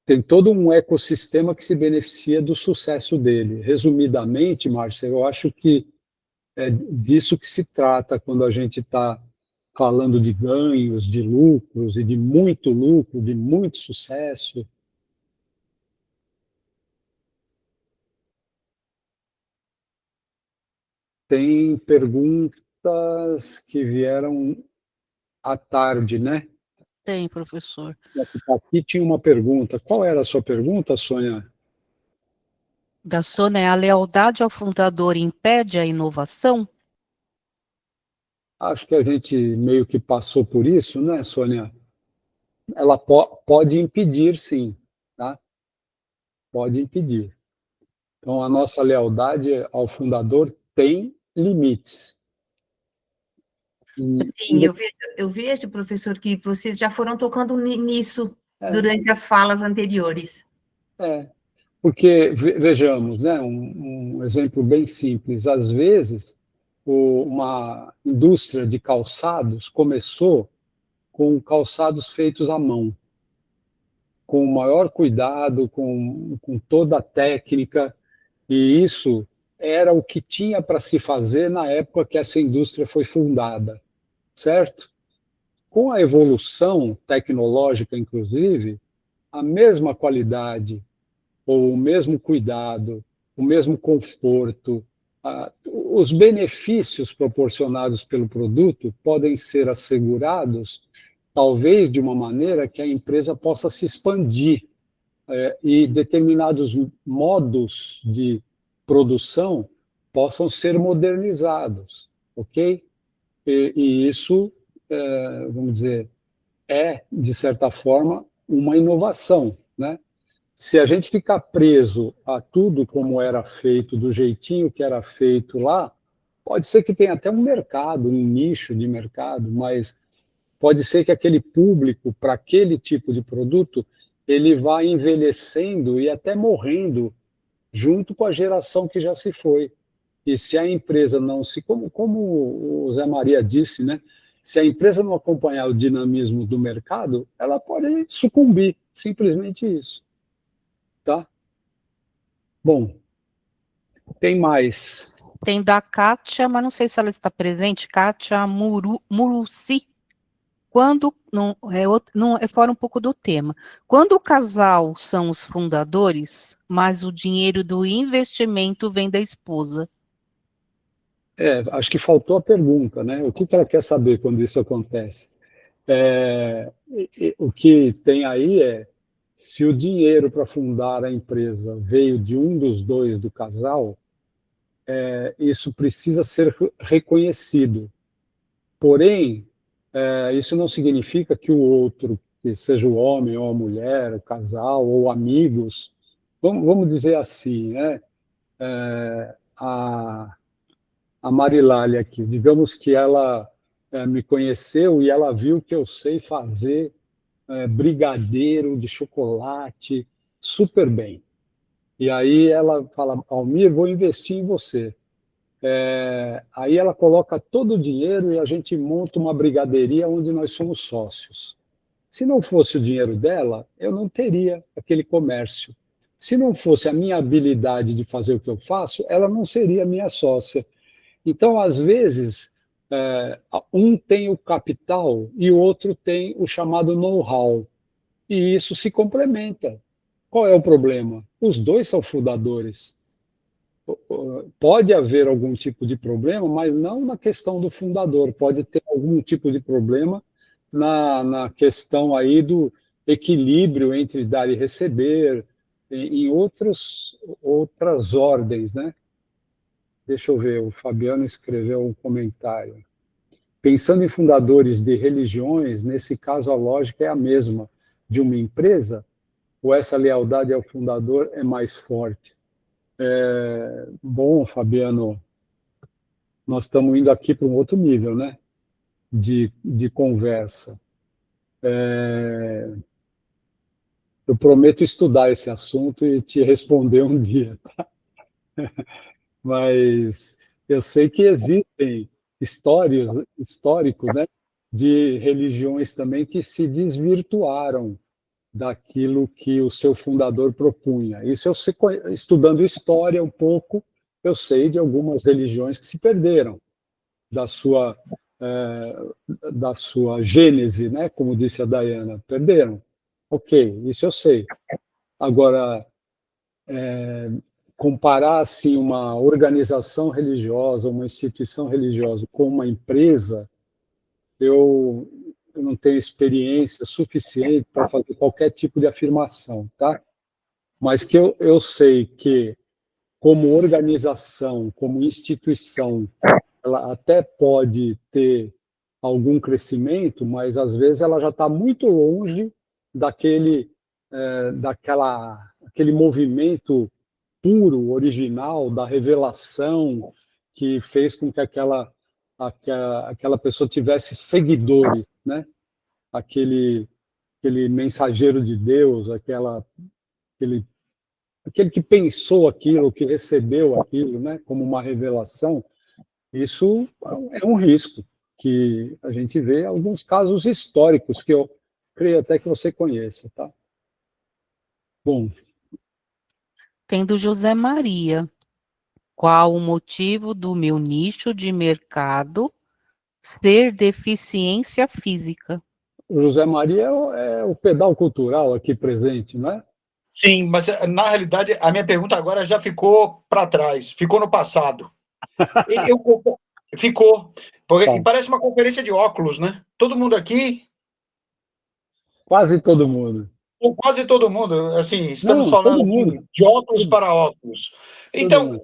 Tem todo um ecossistema que se beneficia do sucesso dele. Resumidamente, Márcia, eu acho que é disso que se trata quando a gente está falando de ganhos, de lucros e de muito lucro, de muito sucesso. Tem perguntas que vieram à tarde, né? Tem, professor. Aqui tinha uma pergunta. Qual era a sua pergunta, Sônia? Da Sônia, a lealdade ao fundador impede a inovação? Acho que a gente meio que passou por isso, né, Sônia? Ela pode impedir, sim, tá? Pode impedir. Então, a nossa lealdade ao fundador tem limites. Sim, eu vejo, professor, que vocês já foram tocando nisso É. durante as falas anteriores. Porque, vejamos, né, um exemplo bem simples. Às vezes, uma indústria de calçados começou com calçados feitos à mão, com o maior cuidado, com toda a técnica, e isso era o que tinha para se fazer na época que essa indústria foi fundada, certo? Com a evolução tecnológica, inclusive, a mesma qualidade, ou o mesmo cuidado, o mesmo conforto, os benefícios proporcionados pelo produto podem ser assegurados, talvez de uma maneira que a empresa possa se expandir, e determinados modos de produção possam ser modernizados, ok? E isso, vamos dizer, de certa forma, uma inovação, né? Se a gente ficar preso a tudo como era feito, do jeitinho que era feito lá, pode ser que tenha até um mercado, um nicho de mercado, mas pode ser que aquele público, para aquele tipo de produto, ele vá envelhecendo e até morrendo junto com a geração que já se foi. E se a empresa não se... Como o Zé Maria disse, né? Se a empresa não acompanhar o dinamismo do mercado, ela pode sucumbir, simplesmente isso. Tá? Bom, tem mais. Tem da Kátia, mas não sei se ela está presente, Kátia Muruci. Quando, não, é fora um pouco do tema. Quando o casal são os fundadores, mas o dinheiro do investimento vem da esposa. Acho que faltou a pergunta, né? O que ela quer saber quando isso acontece? O que tem aí é, se o dinheiro para fundar a empresa veio de um dos dois do casal, isso precisa ser reconhecido. Porém, isso não significa que o outro, que seja o homem ou a mulher, o casal ou amigos, vamos dizer assim, né? A Marilália aqui, digamos que ela me conheceu e ela viu que eu sei fazer brigadeiro de chocolate super bem. E aí ela fala, Almir, vou investir em você. Aí ela coloca todo o dinheiro e a gente monta uma brigadeiria onde nós somos sócios. Se não fosse o dinheiro dela, eu não teria aquele comércio. Se não fosse a minha habilidade de fazer o que eu faço, ela não seria minha sócia. Então, às vezes, um tem o capital e o outro tem o chamado know-how. E isso se complementa. Qual é o problema? Os dois são fundadores. Pode haver algum tipo de problema, mas não na questão do fundador. Pode ter algum tipo de problema na questão aí do equilíbrio entre dar e receber, em outras ordens, né? Deixa eu ver, o Fabiano escreveu um comentário. Pensando em fundadores de religiões, nesse caso a lógica é a mesma de uma empresa, ou essa lealdade ao fundador é mais forte? Bom, Fabiano, nós estamos indo aqui para um outro nível, né, de conversa. Eu prometo estudar esse assunto e te responder um dia, tá? Mas eu sei que existem históricos, né, de religiões também que se desvirtuaram daquilo que o seu fundador propunha. Isso eu sei, estudando história um pouco, eu sei de algumas religiões que se perderam da sua gênese, né, como disse a Dayana, perderam. Ok, isso eu sei. Agora, comparar assim uma organização religiosa, uma instituição religiosa com uma empresa, eu não tenho experiência suficiente para fazer qualquer tipo de afirmação, tá? Mas que eu sei que, como organização, como instituição, ela até pode ter algum crescimento, mas às vezes ela já está muito longe aquele movimento puro, original, da revelação, que fez com que aquela pessoa tivesse seguidores, né? Aquele mensageiro de Deus, aquele que pensou aquilo, que recebeu aquilo, né? Como uma revelação. Isso é um risco que a gente vê em alguns casos históricos, que eu creio até que você conheça, tá? Bom. Tem do José Maria. Qual o motivo do meu nicho de mercado ser deficiência física? O José Maria é o pedal cultural aqui presente, não é? Sim, mas na realidade a minha pergunta agora já ficou para trás, ficou no passado. Ficou, porque parece uma conferência de óculos, né? Todo mundo aqui. Quase todo mundo. Quase todo mundo, assim, estamos Não, falando todo mundo. De óculos para óculos. Então,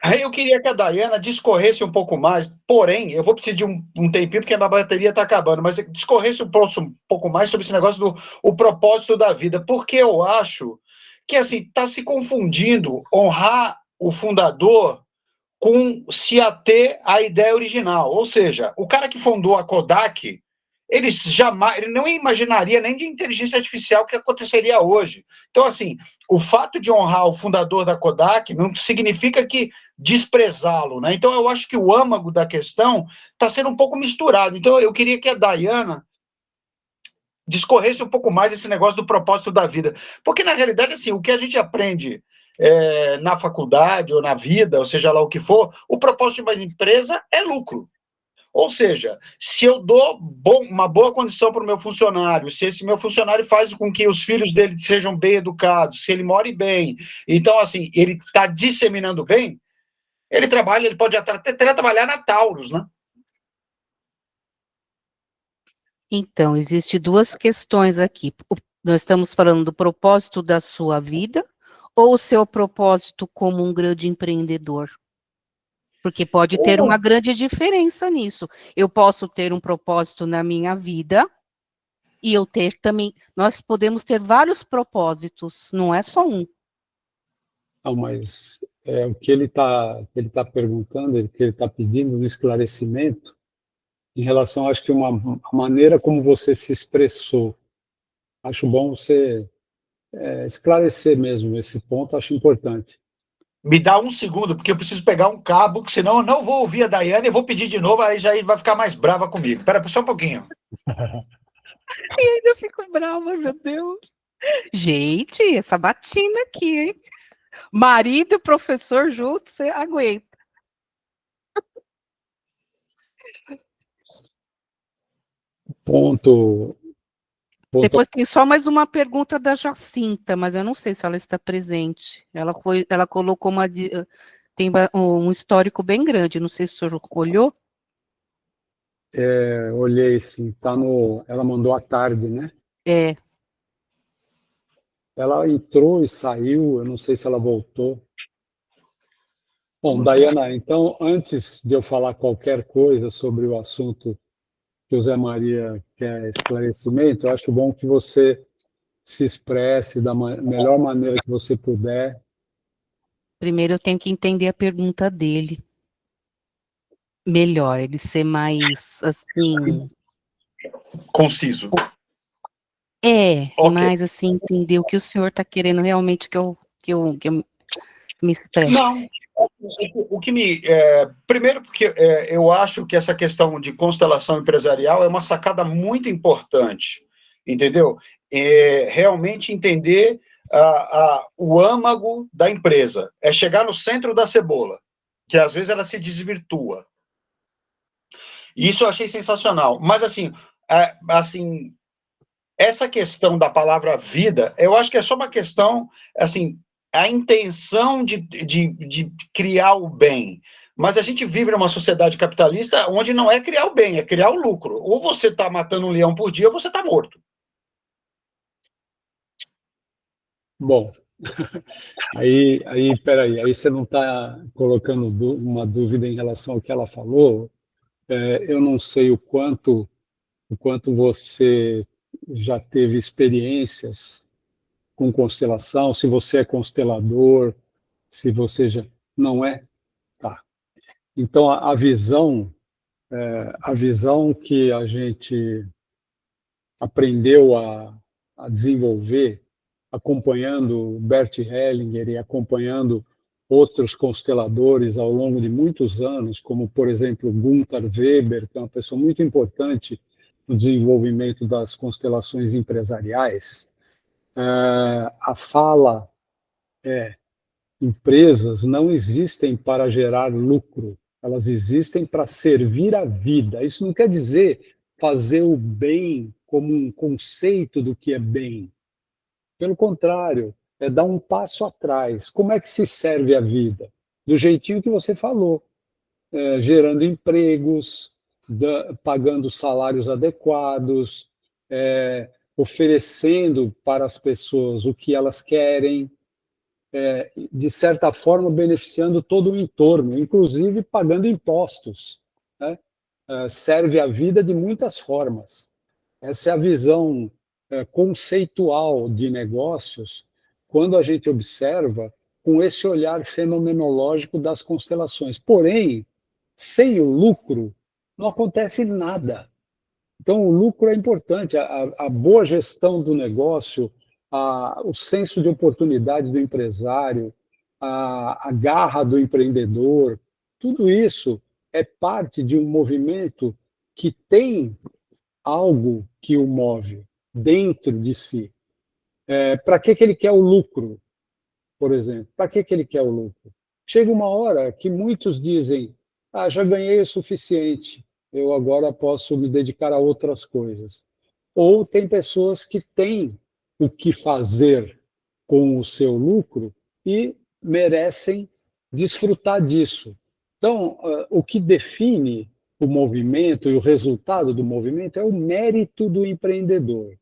aí eu queria que a Dayana discorresse um pouco mais, porém, eu vou precisar de um tempinho, porque a bateria está acabando, mas discorresse um pouco mais sobre esse negócio do propósito da vida, porque eu acho que, assim, está se confundindo honrar o fundador com se ater à ideia original. Ou seja, o cara que fundou a Kodak, ele não imaginaria nem de inteligência artificial que aconteceria hoje. Então, assim, o fato de honrar o fundador da Kodak não significa que desprezá-lo, né? Então, eu acho que o âmago da questão está sendo um pouco misturado. Então, eu queria que a Dayana discorresse um pouco mais esse negócio do propósito da vida. Porque, na realidade, assim, o que a gente aprende na faculdade ou na vida, ou seja lá o que for, o propósito de uma empresa é lucro. Ou seja, se eu dou uma boa condição para o meu funcionário, se esse meu funcionário faz com que os filhos dele sejam bem educados, se ele more bem, então, assim, ele está disseminando bem, ele pode até trabalhar na Taurus, né? Então, existe duas questões aqui. Nós estamos falando do propósito da sua vida ou o seu propósito como um grande empreendedor? Porque pode ter uma grande diferença nisso. Eu posso ter um propósito na minha vida e eu ter também. Nós podemos ter vários propósitos, não é só um. Não, mas o que ele tá perguntando, o que ele está pedindo um esclarecimento em relação, acho que a maneira como você se expressou. Acho bom você esclarecer mesmo esse ponto, acho importante. Me dá um segundo, porque eu preciso pegar um cabo, que senão eu não vou ouvir a Dayana e vou pedir de novo, aí já vai ficar mais brava comigo. Espera só um pouquinho. E ainda eu fico brava, meu Deus. Gente, essa batina aqui, hein? Marido e professor juntos, você aguenta. Ponto. Depois tem só mais uma pergunta da Jacinta, mas eu não sei se ela está presente. Ela colocou tem um histórico bem grande, não sei se o senhor olhou. Olhei, sim, ela mandou à tarde, né? É. Ela entrou e saiu, eu não sei se ela voltou. Bom, Dayana, então, antes de eu falar qualquer coisa sobre o assunto que o Zé Maria quer esclarecimento, eu acho bom que você se expresse da melhor maneira que você puder. Primeiro eu tenho que entender a pergunta dele. Melhor, ele ser mais, assim... Conciso. Okay. Mas, assim, entender o que o senhor está querendo realmente que eu me expresse. Não, o que primeiro, porque eu acho que essa questão de constelação empresarial é uma sacada muito importante, entendeu? Realmente entender o âmago da empresa, é chegar no centro da cebola, que às vezes ela se desvirtua. Isso eu achei sensacional. Mas, assim, essa questão da palavra vida, eu acho que é só uma questão, assim, a intenção de criar o bem, Mas a gente vive numa sociedade capitalista onde não é criar o bem, é criar o lucro. Ou você está matando um leão por dia, ou você está morto. Bom, peraí, aí você não está colocando uma dúvida em relação ao que ela falou. Eu não sei o quanto você já teve experiências com constelação, se você é constelador, se você já não é, tá. Então a visão que a gente aprendeu a desenvolver, acompanhando Bert Hellinger e acompanhando outros consteladores ao longo de muitos anos, como, por exemplo, Gunther Weber, que é uma pessoa muito importante no desenvolvimento das constelações empresariais. A fala é: empresas não existem para gerar lucro, elas existem para servir a vida. Isso não quer dizer fazer o bem como um conceito do que é bem. Pelo contrário, é dar um passo atrás. Como é que se serve a vida? Do jeitinho que você falou, gerando empregos, pagando salários adequados, oferecendo para as pessoas o que elas querem, de certa forma beneficiando todo o entorno, inclusive pagando impostos, né? Serve a vida de muitas formas. Essa é a visão conceitual de negócios, quando a gente observa com esse olhar fenomenológico das constelações. Porém, sem o lucro, não acontece nada. Então, o lucro é importante, a boa gestão do negócio, o senso de oportunidade do empresário, a garra do empreendedor, tudo isso é parte de um movimento que tem algo que o move dentro de si. Para que ele quer o lucro, por exemplo? Para que ele quer o lucro? Chega uma hora que muitos dizem: já ganhei o suficiente, eu agora posso me dedicar a outras coisas. Ou tem pessoas que têm o que fazer com o seu lucro e merecem desfrutar disso. Então, o que define o movimento e o resultado do movimento é o mérito do empreendedor.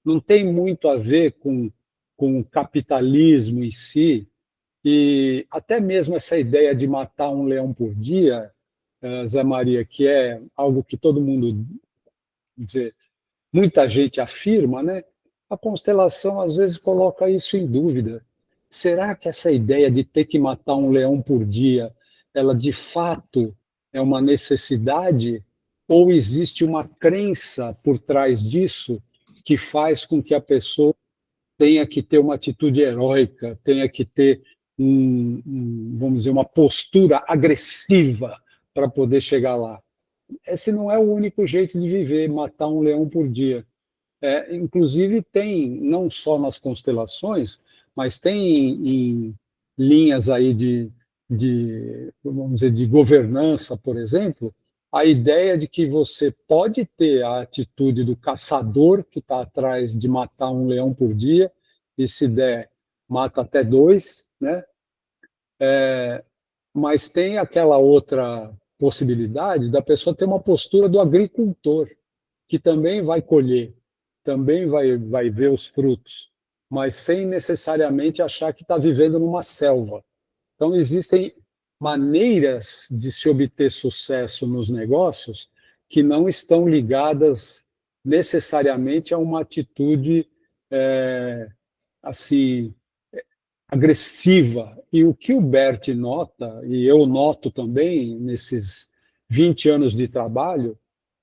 Não tem muito a ver com o capitalismo em si, e até mesmo essa ideia de matar um leão por dia, Zé Maria, que é algo que todo mundo, dizer, muita gente afirma, né? A constelação às vezes coloca isso em dúvida. Será que essa ideia de ter que matar um leão por dia, ela de fato é uma necessidade, ou existe uma crença por trás disso que faz com que a pessoa tenha que ter uma atitude heróica, tenha que ter vamos dizer, uma postura agressiva para poder chegar lá? Esse não é o único jeito de viver, matar um leão por dia. Inclusive tem, não só nas constelações, mas tem em linhas aí vamos dizer, de governança, por exemplo, a ideia de que você pode ter a atitude do caçador que está atrás de matar um leão por dia, e se der, mata até 2, né? Mas tem aquela outra possibilidade da pessoa ter uma postura do agricultor, que também vai colher, também vai ver os frutos, mas sem necessariamente achar que está vivendo numa selva. Então, existem maneiras de se obter sucesso nos negócios que não estão ligadas necessariamente a uma atitude assim, agressiva. E o que o Bert nota, e eu noto também nesses 20 anos de trabalho,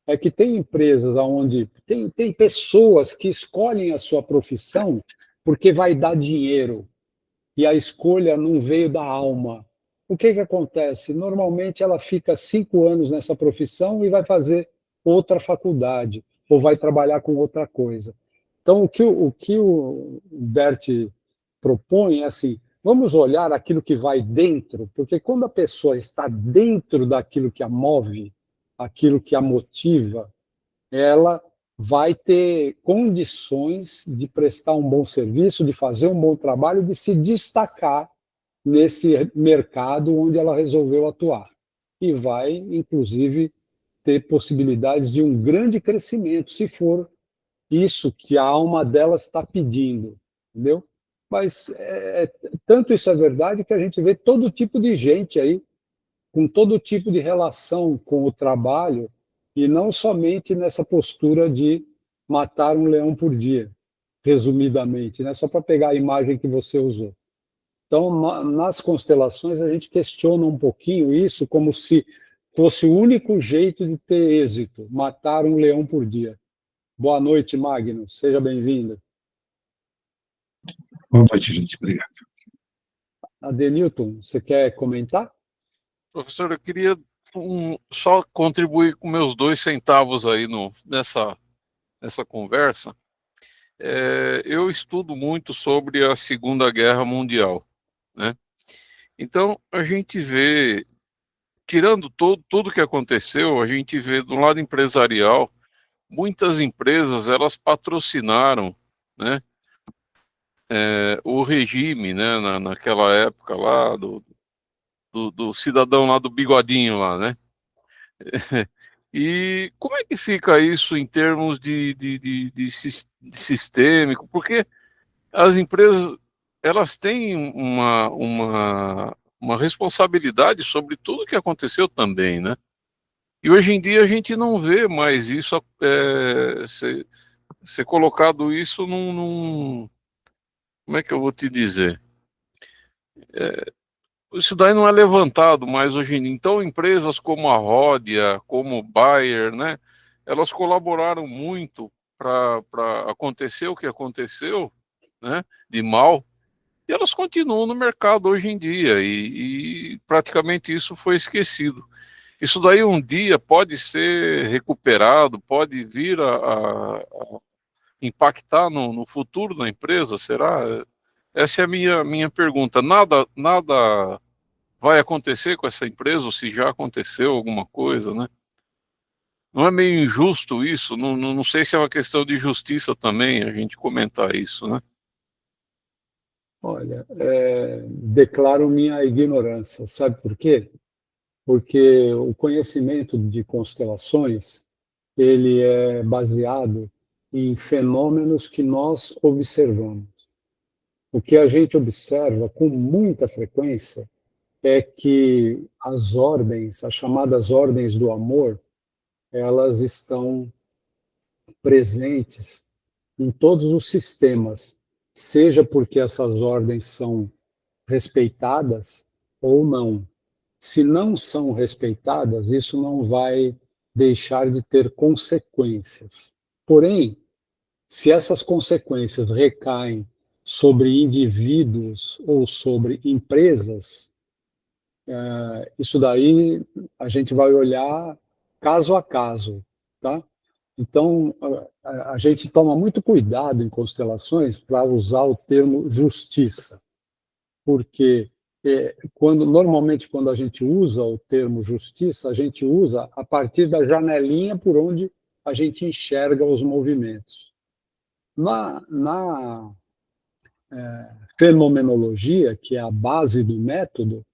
é que tem empresas onde tem pessoas que escolhem a sua profissão porque vai dar dinheiro, e a escolha não veio da alma. O que acontece? Normalmente ela fica 5 anos nessa profissão e vai fazer outra faculdade, ou vai trabalhar com outra coisa. Então, o que o Bert propõe é assim: vamos olhar aquilo que vai dentro, porque quando a pessoa está dentro daquilo que a move, aquilo que a motiva, ela vai ter condições de prestar um bom serviço, de fazer um bom trabalho, de se destacar nesse mercado onde ela resolveu atuar. e vai, inclusive, ter possibilidades de um grande crescimento, se for isso que a alma delas está pedindo, entendeu? Mas tanto isso é verdade que a gente vê todo tipo de gente aí, com todo tipo de relação com o trabalho, e não somente nessa postura de matar um leão por dia, resumidamente, né? Só para pegar a imagem que você usou. Então, nas constelações, a gente questiona um pouquinho isso como se fosse o único jeito de ter êxito, matar um leão por dia. Boa noite, Magno. Seja bem-vindo. Boa noite, gente. Obrigado. Adenilton, você quer comentar? Professor, eu queria só contribuir com meus 2 centavos aí nessa conversa. Eu estudo muito sobre a Segunda Guerra Mundial, né? Então, a gente vê, tirando tudo que aconteceu, a gente vê do lado empresarial, muitas empresas, elas patrocinaram, né, o regime, né, naquela época lá, do cidadão lá do bigodinho lá, né? E como é que fica isso em termos de sistêmico? Porque as empresas, elas têm uma responsabilidade sobre tudo que aconteceu também, né? E hoje em dia a gente não vê mais isso ser colocado isso como é que eu vou te dizer? Isso daí não é levantado mais hoje em dia. Então, empresas como a Ródia, como o Bayer, né, elas colaboraram muito para acontecer o que aconteceu, né, de mal, e elas continuam no mercado hoje em dia, e praticamente isso foi esquecido. Isso daí um dia pode ser recuperado, pode vir a impactar no futuro da empresa, será? Essa é a minha pergunta. Nada vai acontecer com essa empresa, ou se já aconteceu alguma coisa, né? Não é meio injusto isso? Não sei se é uma questão de justiça também, a gente comentar isso, né? Olha, declaro minha ignorância. Sabe por quê? Porque o conhecimento de constelações, ele é baseado em fenômenos que nós observamos. O que a gente observa com muita frequência é que as ordens, as chamadas ordens do amor, elas estão presentes em todos os sistemas, seja porque essas ordens são respeitadas ou não. Se não são respeitadas, isso não vai deixar de ter consequências. Porém, se essas consequências recaem sobre indivíduos ou sobre empresas, isso daí a gente vai olhar caso a caso, tá? Então, a gente toma muito cuidado em constelações para usar o termo justiça, porque normalmente quando a gente usa o termo justiça, a gente usa a partir da janelinha por onde a gente enxerga os movimentos. Na fenomenologia, que é a base do método,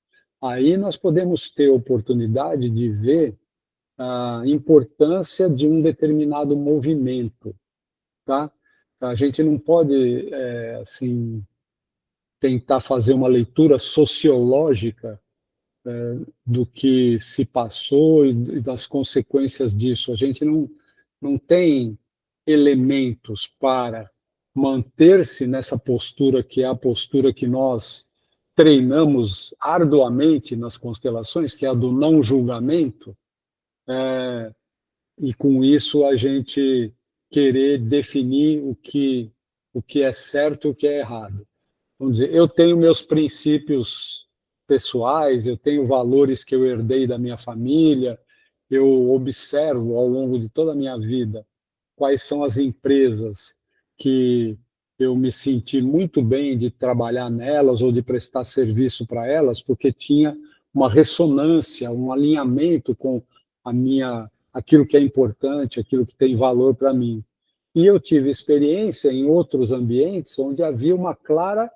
aí nós podemos ter oportunidade de ver a importância de um determinado movimento, tá? A gente não pode, assim, tentar fazer uma leitura sociológica do que se passou e das consequências disso. A gente não tem elementos para manter-se nessa postura, que é a postura que nós treinamos arduamente nas constelações, que é a do não julgamento, e com isso a gente querer definir o que é certo e o que é errado. Vamos dizer, eu tenho meus princípios pessoais, eu tenho valores que eu herdei da minha família, eu observo ao longo de toda a minha vida quais são as empresas que eu me senti muito bem de trabalhar nelas ou de prestar serviço para elas, porque tinha uma ressonância, um alinhamento com aquilo que é importante, aquilo que tem valor para mim. E eu tive experiência em outros ambientes onde havia uma clara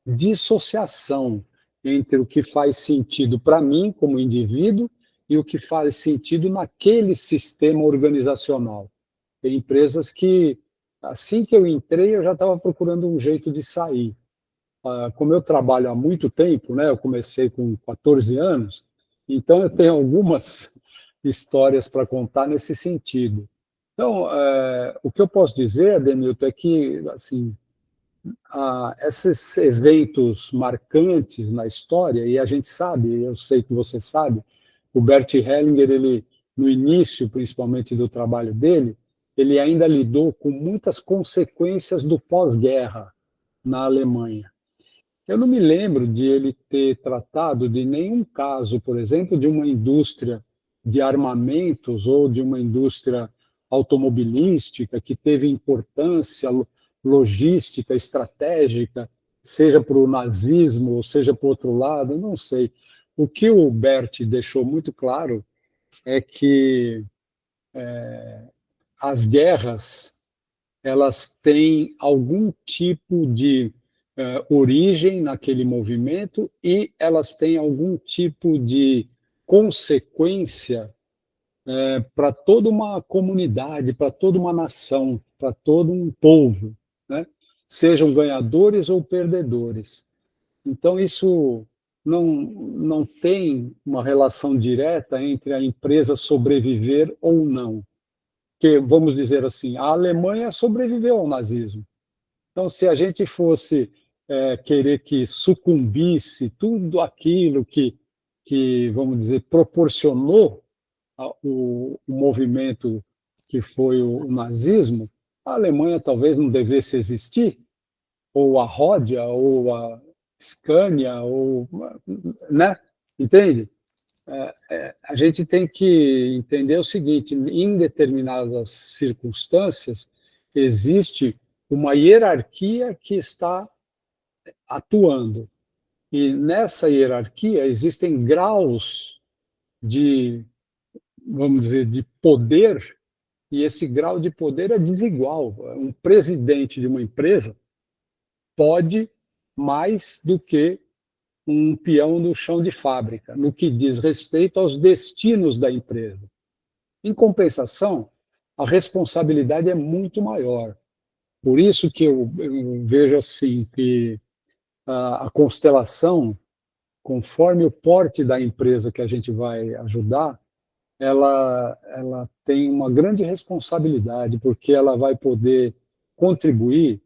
dissociação entre o que faz sentido para mim como indivíduo e o que faz sentido naquele sistema organizacional. Tem empresas que, assim que eu entrei, eu já estava procurando um jeito de sair. Como eu trabalho há muito tempo, né, eu comecei com 14 anos, então eu tenho algumas histórias para contar nesse sentido. Então, o que eu posso dizer, Adenilton, é que assim, esses eventos marcantes na história, e a gente sabe, eu sei que você sabe, o Bert Hellinger, ele, no início, principalmente do trabalho dele, ele ainda lidou com muitas consequências do pós-guerra na Alemanha. Eu não me lembro de ele ter tratado de nenhum caso, por exemplo, de uma indústria de armamentos ou de uma indústria automobilística que teve importância logística, estratégica, seja para o nazismo ou seja para o outro lado, não sei. O que o Bert deixou muito claro é que as guerras elas têm algum tipo de origem naquele movimento e elas têm algum tipo de consequência para toda uma comunidade, para toda uma nação, para todo um povo, né? Sejam ganhadores ou perdedores. Então, isso não tem uma relação direta entre a empresa sobreviver ou não. Que, vamos dizer assim, a Alemanha sobreviveu ao nazismo. Então, se a gente fosse querer que sucumbisse tudo aquilo que, vamos dizer, proporcionou o movimento que foi o nazismo, a Alemanha talvez não devesse existir, ou a Ródia, ou a Scania, ou, né? Entende? A gente tem que entender o seguinte: em determinadas circunstâncias, existe uma hierarquia que está atuando. E nessa hierarquia existem graus de, vamos dizer, de poder, e esse grau de poder é desigual. Um presidente de uma empresa pode mais do que um peão no chão de fábrica, no que diz respeito aos destinos da empresa. Em compensação, a responsabilidade é muito maior. Por isso que eu vejo assim que a constelação, conforme o porte da empresa que a gente vai ajudar, ela tem uma grande responsabilidade, porque ela vai poder contribuir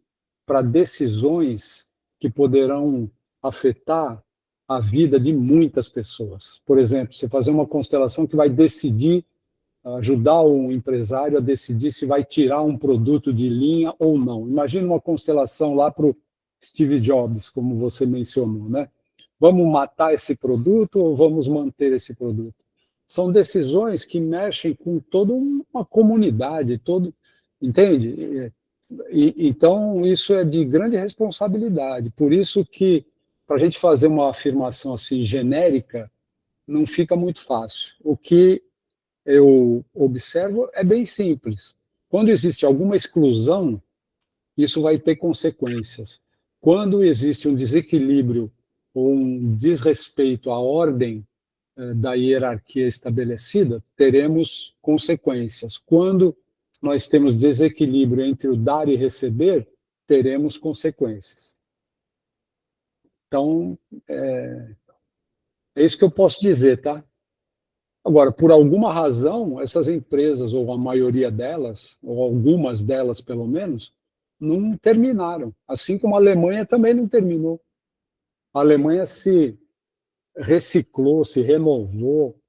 para decisões que poderão afetar a vida de muitas pessoas. Por exemplo, você fazer uma constelação que vai decidir, ajudar um empresário a decidir se vai tirar um produto de linha ou não. Imagina uma constelação lá para o Steve Jobs, como você mencionou, né? Vamos matar esse produto ou vamos manter esse produto? São decisões que mexem com toda uma comunidade, entende? Então, isso é de grande responsabilidade. Por isso que, para a gente fazer uma afirmação assim genérica, não fica muito fácil. O que eu observo é bem simples. Quando existe alguma exclusão, isso vai ter consequências. Quando existe um desequilíbrio ou um desrespeito à ordem da hierarquia estabelecida, teremos consequências. Quando nós temos desequilíbrio entre o dar e receber, teremos consequências. Então, é isso que eu posso dizer, tá? Agora, por alguma razão, essas empresas, ou a maioria delas, ou algumas delas pelo menos, não terminaram. Assim como a Alemanha também não terminou. A Alemanha se reciclou, se renovou,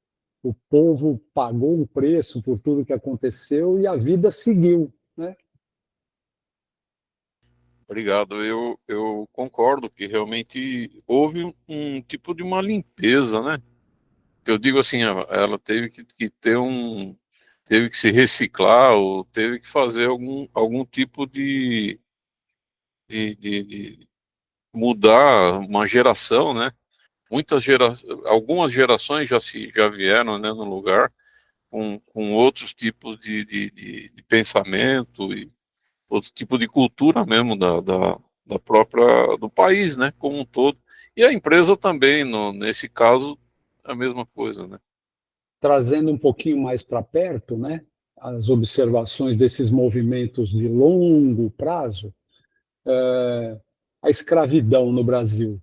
o povo pagou um preço por tudo que aconteceu e a vida seguiu, né? Obrigado. Eu concordo que realmente houve um tipo de uma limpeza, né? Eu digo assim, ela teve que ter teve que se reciclar ou teve que fazer algum tipo de mudar uma geração, né? Algumas gerações já vieram, né, no lugar com outros tipos de pensamento e outro tipo de cultura mesmo da própria do país, né, como um todo. E a empresa também, nesse caso, a mesma coisa, né? trazendo um pouquinho mais para perto, né, as observações desses movimentos de longo prazo, a escravidão no Brasil.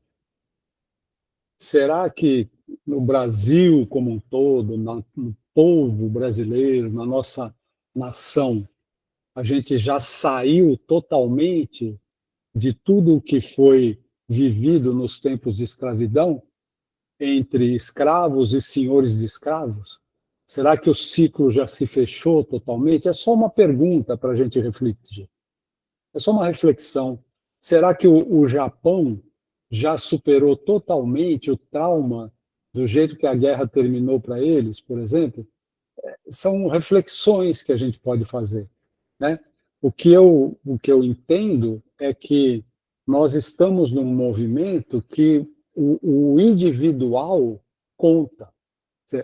Será que no Brasil como um todo, no povo brasileiro, na nossa nação, a gente já saiu totalmente de tudo o que foi vivido nos tempos de escravidão, entre escravos e senhores de escravos? Será que o ciclo já se fechou totalmente? É só uma pergunta para a gente refletir. É só uma reflexão. Será que o Japão já superou totalmente o trauma do jeito que a guerra terminou para eles, por exemplo? São reflexões que a gente pode fazer, né? O que eu entendo é que nós estamos num movimento que o individual conta.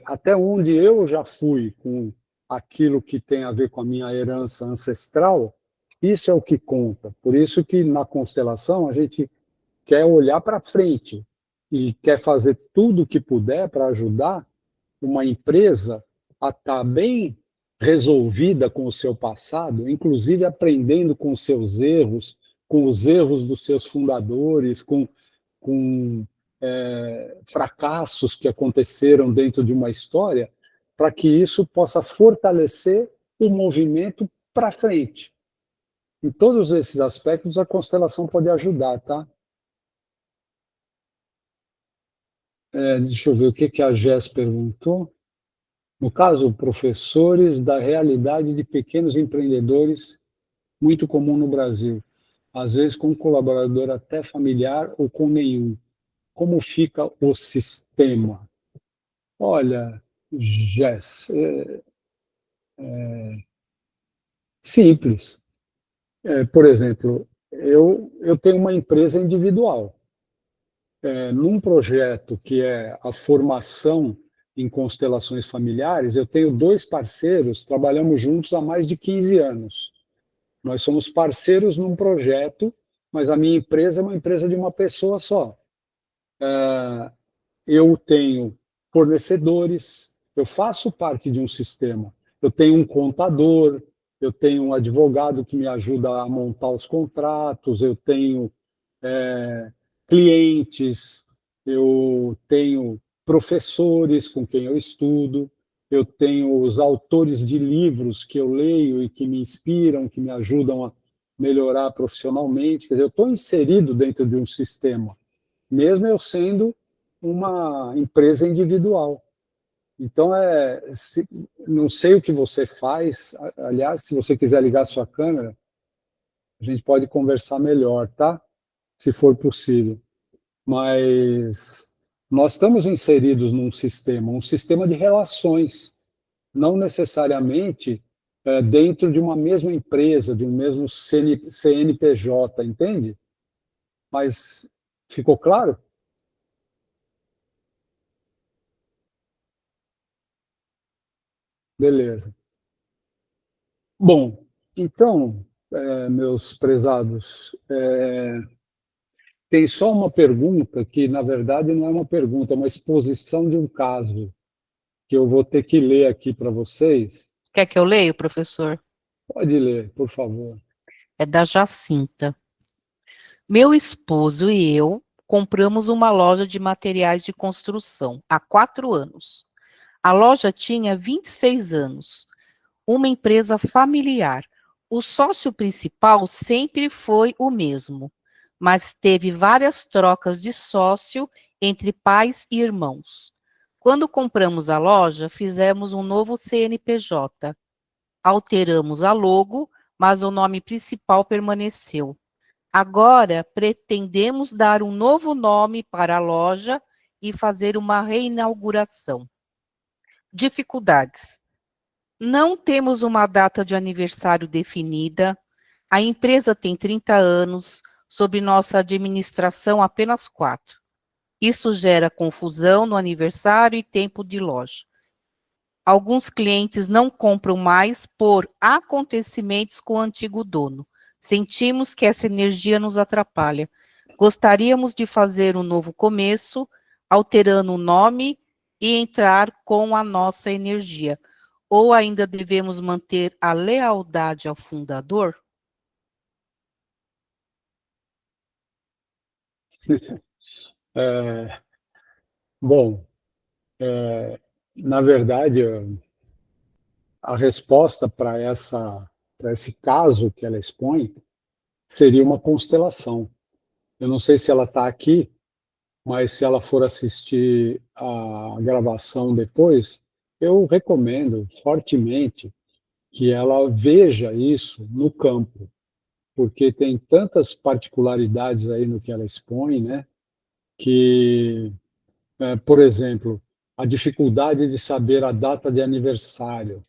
Até onde eu já fui com aquilo que tem a ver com a minha herança ancestral, isso é o que conta. Por isso que na constelação a gente quer olhar para frente e quer fazer tudo o que puder para ajudar uma empresa a estar bem resolvida com o seu passado, inclusive aprendendo com os seus erros, com os erros dos seus fundadores, com fracassos que aconteceram dentro de uma história, para que isso possa fortalecer o movimento para frente. Em todos esses aspectos, a constelação pode ajudar, tá? Deixa eu ver o que a Jess perguntou. No caso, professores da realidade de pequenos empreendedores, muito comum no Brasil, às vezes com um colaborador até familiar ou com nenhum. Como fica o sistema? Olha, Jess, simples. Por exemplo, eu tenho uma empresa individual. Num projeto que é a formação em constelações familiares, eu tenho 2 parceiros, trabalhamos juntos há mais de 15 anos. Nós somos parceiros num projeto, mas a minha empresa é uma empresa de uma pessoa só. Eu tenho fornecedores, eu faço parte de um sistema. Eu tenho um contador, eu tenho um advogado que me ajuda a montar os contratos, eu tenho clientes, eu tenho professores com quem eu estudo, eu tenho os autores de livros que eu leio e que me inspiram, que me ajudam a melhorar profissionalmente. Quer dizer, eu estou inserido dentro de um sistema, mesmo eu sendo uma empresa individual. Então, não sei o que você faz. Aliás, se você quiser ligar a sua câmera, a gente pode conversar melhor, tá? Se for possível. Mas nós estamos inseridos num sistema, um sistema de relações, não necessariamente dentro de uma mesma empresa, de um mesmo CNPJ, entende? Mas ficou claro? Beleza. Bom, então, meus prezados, tem só uma pergunta que, na verdade, não é uma pergunta, é uma exposição de um caso que eu vou ter que ler aqui para vocês. Quer que eu leia, professor? Pode ler, por favor. É da Jacinta. Meu esposo e eu compramos uma loja de materiais de construção há 4 anos. A loja tinha 26 anos. Uma empresa familiar. O sócio principal sempre foi o mesmo, mas teve várias trocas de sócio entre pais e irmãos. Quando compramos a loja, fizemos um novo CNPJ. Alteramos a logo, mas o nome principal permaneceu. Agora, pretendemos dar um novo nome para a loja e fazer uma reinauguração. Dificuldades. Não temos uma data de aniversário definida. A empresa tem 30 anos, sob nossa administração apenas 4. Isso gera confusão no aniversário e tempo de loja. Alguns clientes não compram mais por acontecimentos com o antigo dono. Sentimos que essa energia nos atrapalha. Gostaríamos de fazer um novo começo, alterando o nome e entrar com a nossa energia? Ou ainda devemos manter a lealdade ao fundador? Bom, na verdade, a resposta para esse caso que ela expõe seria uma constelação. Eu não sei se ela está aqui, mas se ela for assistir a gravação depois, eu recomendo fortemente que ela veja isso no campo, porque tem tantas particularidades aí no que ela expõe, né? Que, por exemplo, a dificuldade de saber a data de aniversário.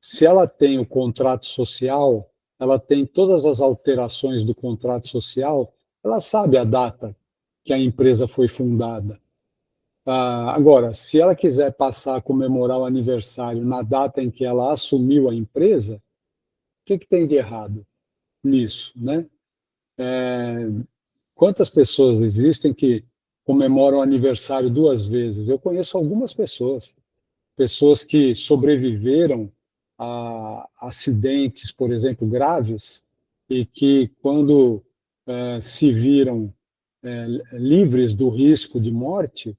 Se ela tem o contrato social, ela tem todas as alterações do contrato social, ela sabe a data que a empresa foi fundada. Agora, se ela quiser passar a comemorar o aniversário na data em que ela assumiu a empresa, o que tem de errado nisso, né? Quantas pessoas existem que comemoram o aniversário 2 vezes? Eu conheço algumas pessoas que sobreviveram a acidentes, por exemplo, graves, e que, quando se viram livres do risco de morte,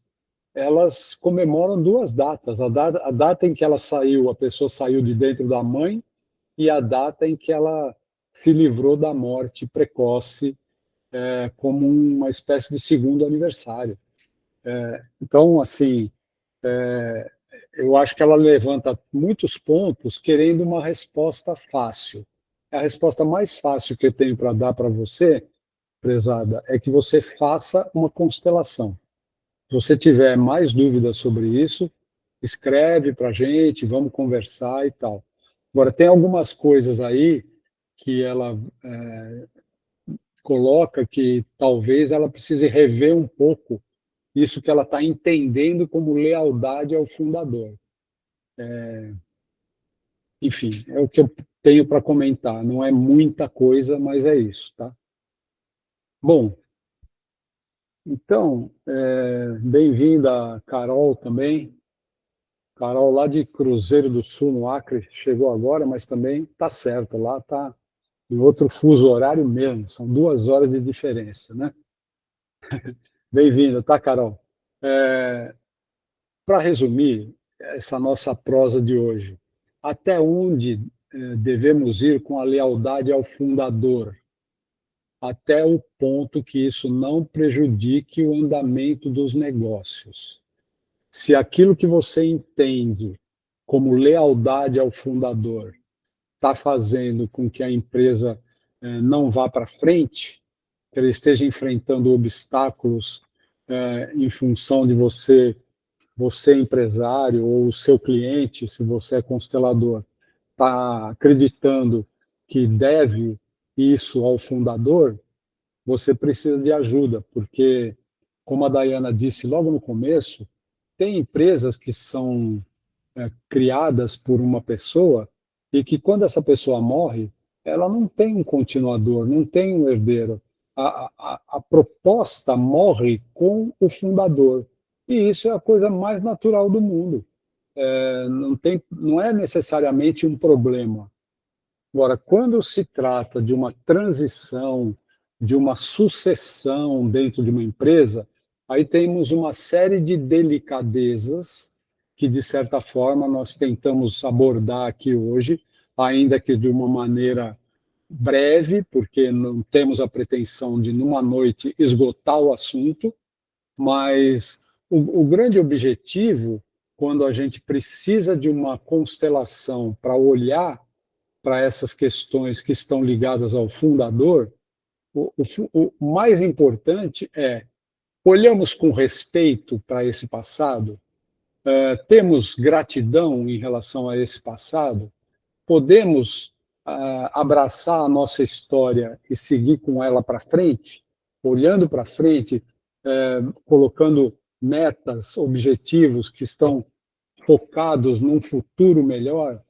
elas comemoram 2 datas: a data em que ela saiu, a pessoa saiu de dentro da mãe, e a data em que ela se livrou da morte precoce, como uma espécie de segundo aniversário. Então, assim, eu acho que ela levanta muitos pontos querendo uma resposta fácil. A resposta mais fácil que eu tenho para dar para você, prezada, é que você faça uma constelação. Se você tiver mais dúvidas sobre isso, escreve para a gente, vamos conversar e tal. Agora, tem algumas coisas aí que ela coloca que talvez ela precise rever um pouco isso que ela está entendendo como lealdade ao fundador. Enfim, é o que eu tenho para comentar. Não é muita coisa, mas é isso, tá? Bom, então, bem-vinda, Carol, também. Carol, lá de Cruzeiro do Sul, no Acre, chegou agora, mas também está certo, lá está em outro fuso horário mesmo, são 2 horas de diferença, né? Bem-vinda, tá, Carol? Para resumir essa nossa prosa de hoje, até onde devemos ir com a lealdade ao fundador? Até o ponto que isso não prejudique o andamento dos negócios. Se aquilo que você entende como lealdade ao fundador está fazendo com que a empresa não vá para frente, que ela esteja enfrentando obstáculos em função de você empresário, ou o seu cliente, se você é constelador, está acreditando que deve isso ao fundador, você precisa de ajuda, porque, como a Dayana disse logo no começo, tem empresas que são criadas por uma pessoa e que, quando essa pessoa morre, ela não tem um continuador, não tem um herdeiro. A proposta morre com o fundador. E isso é a coisa mais natural do mundo. Não é necessariamente um problema. Agora, quando se trata de uma transição, de uma sucessão dentro de uma empresa, aí temos uma série de delicadezas que, de certa forma, nós tentamos abordar aqui hoje, ainda que de uma maneira breve, porque não temos a pretensão de, numa noite, esgotar o assunto, mas o grande objetivo, quando a gente precisa de uma constelação para olhar para essas questões que estão ligadas ao fundador, o mais importante é: olhamos com respeito para esse passado? Temos gratidão em relação a esse passado? Podemos abraçar a nossa história e seguir com ela para frente, olhando para frente, colocando metas, objetivos que estão focados num futuro melhor,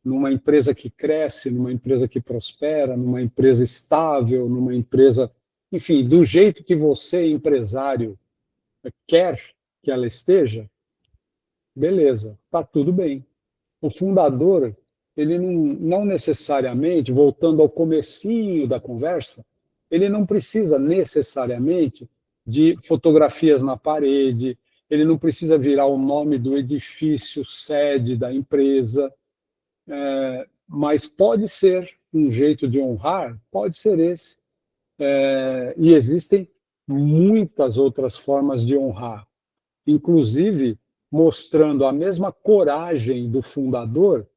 numa empresa que cresce, numa empresa que prospera, numa empresa estável, numa empresa, enfim, do jeito que você, empresário, quer que ela esteja, beleza, está tudo bem. O fundador, ele não necessariamente, voltando ao comecinho da conversa, ele não precisa necessariamente de fotografias na parede, ele não precisa virar o nome do edifício sede da empresa, mas pode ser um jeito de honrar, pode ser esse. E existem muitas outras formas de honrar, inclusive mostrando a mesma coragem do fundador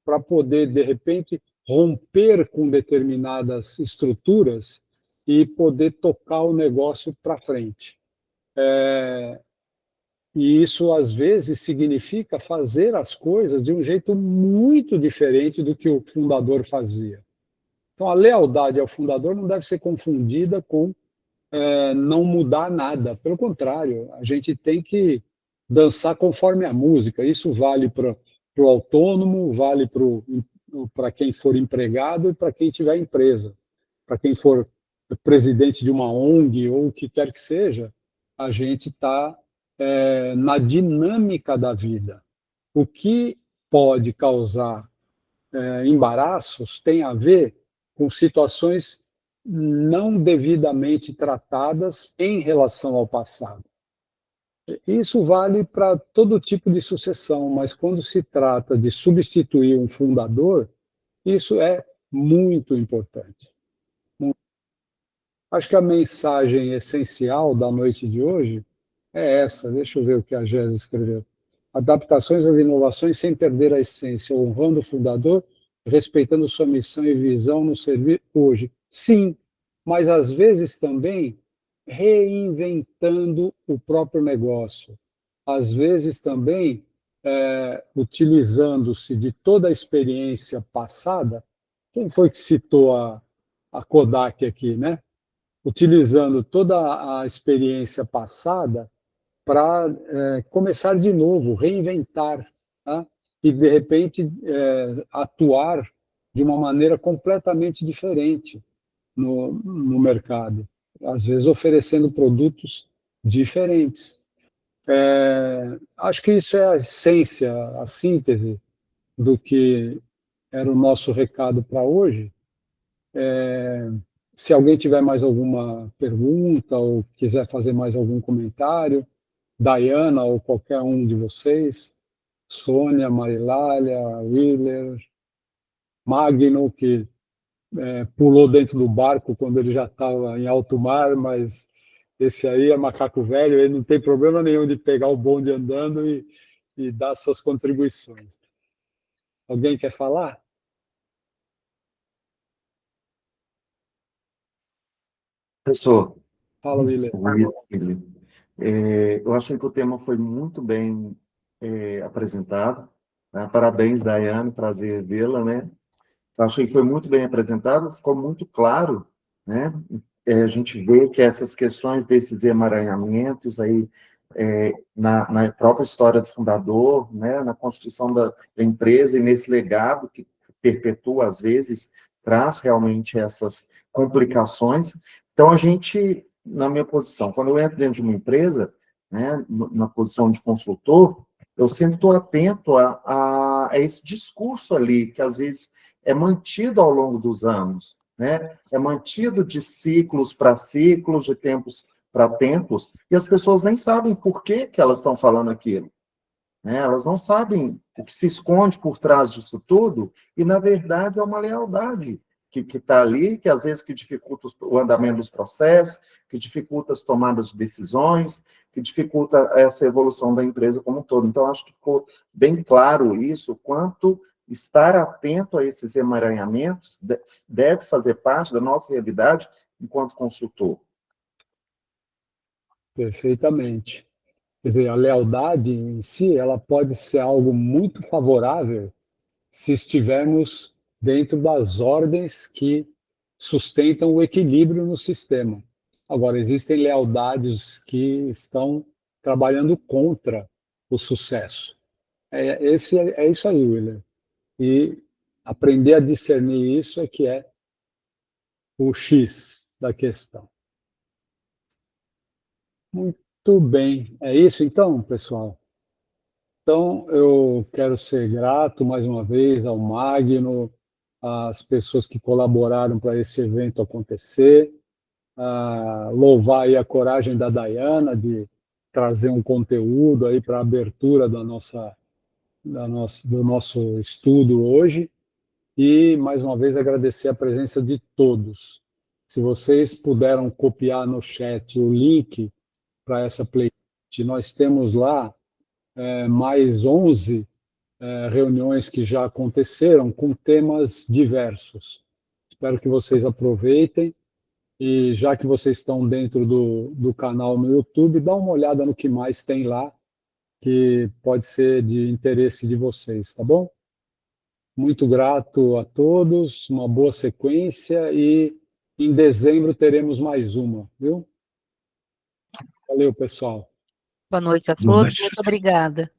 para poder, de repente, romper com determinadas estruturas e poder tocar o negócio para frente. E isso, às vezes, significa fazer as coisas de um jeito muito diferente do que o fundador fazia. Então, a lealdade ao fundador não deve ser confundida com não mudar nada. Pelo contrário, a gente tem que dançar conforme a música. Isso vale para o autônomo, vale para quem for empregado e para quem tiver empresa. Para quem for presidente de uma ONG ou o que quer que seja, a gente está na dinâmica da vida. O que pode causar embaraços tem a ver com situações não devidamente tratadas em relação ao passado. Isso vale para todo tipo de sucessão, mas quando se trata de substituir um fundador, isso é muito importante. Acho que a mensagem essencial da noite de hoje é essa. Deixa eu ver o que a Jéssica escreveu. Adaptações às inovações sem perder a essência, honrando o fundador, respeitando sua missão e visão no servir hoje. Sim, mas às vezes também reinventando o próprio negócio. Às vezes também utilizando-se de toda a experiência passada. Quem foi que citou a Kodak aqui, né? Utilizando toda a experiência passada para começar de novo, reinventar, tá? E, de repente, atuar de uma maneira completamente diferente no mercado, às vezes oferecendo produtos diferentes. Acho que isso é a essência, a síntese do que era o nosso recado para hoje. Se alguém tiver mais alguma pergunta ou quiser fazer mais algum comentário, Dayana ou qualquer um de vocês, Sônia, Marilália, Willer, Magno, que pulou dentro do barco quando ele já estava em alto mar, mas esse aí é macaco velho, ele não tem problema nenhum de pegar o bonde andando e dar suas contribuições. Alguém quer falar? Professor, Fala, Willer. eu acho que o tema foi muito bem apresentado, né? Parabéns, Daiane, prazer vê-la, né? Eu achei que foi muito bem apresentado, ficou muito claro, né? A gente vê que essas questões desses emaranhamentos aí, na própria história do fundador, né? Na constituição da empresa e nesse legado que perpetua, às vezes, traz realmente essas complicações. Então, a gente, na minha posição, quando eu entro dentro de uma empresa, né, na posição de consultor, eu sempre estou atento a esse discurso ali, que às vezes é mantido ao longo dos anos, né? É mantido de ciclos para ciclos, de tempos para tempos, e as pessoas nem sabem por que elas estão falando aquilo, né? Elas não sabem o que se esconde por trás disso tudo, e, na verdade, é uma lealdade que está ali, que às vezes que dificulta o andamento dos processos, que dificulta as tomadas de decisões, que dificulta essa evolução da empresa como um todo. Então, acho que ficou bem claro isso, quanto estar atento a esses emaranhamentos deve fazer parte da nossa realidade enquanto consultor. Perfeitamente. Quer dizer, a lealdade em si, ela pode ser algo muito favorável se estivermos dentro das ordens que sustentam o equilíbrio no sistema. Agora, existem lealdades que estão trabalhando contra o sucesso. É isso aí, William. E aprender a discernir isso é que é o X da questão. Muito Muito bem. É isso então, pessoal? Então, eu quero ser grato mais uma vez ao Magno, às pessoas que colaboraram para esse evento acontecer, louvar aí a coragem da Dayana de trazer um conteúdo aí para a abertura do nosso estudo hoje, e mais uma vez agradecer a presença de todos. Se vocês puderam copiar no chat o link para essa playlist, nós temos lá mais 11 reuniões que já aconteceram com temas diversos. Espero que vocês aproveitem, e já que vocês estão dentro do canal no YouTube, dá uma olhada no que mais tem lá, que pode ser de interesse de vocês, tá bom? Muito grato a todos, uma boa sequência, e em dezembro teremos mais uma, viu? Valeu, pessoal. Boa noite a Boa todos, noite. muito obrigada.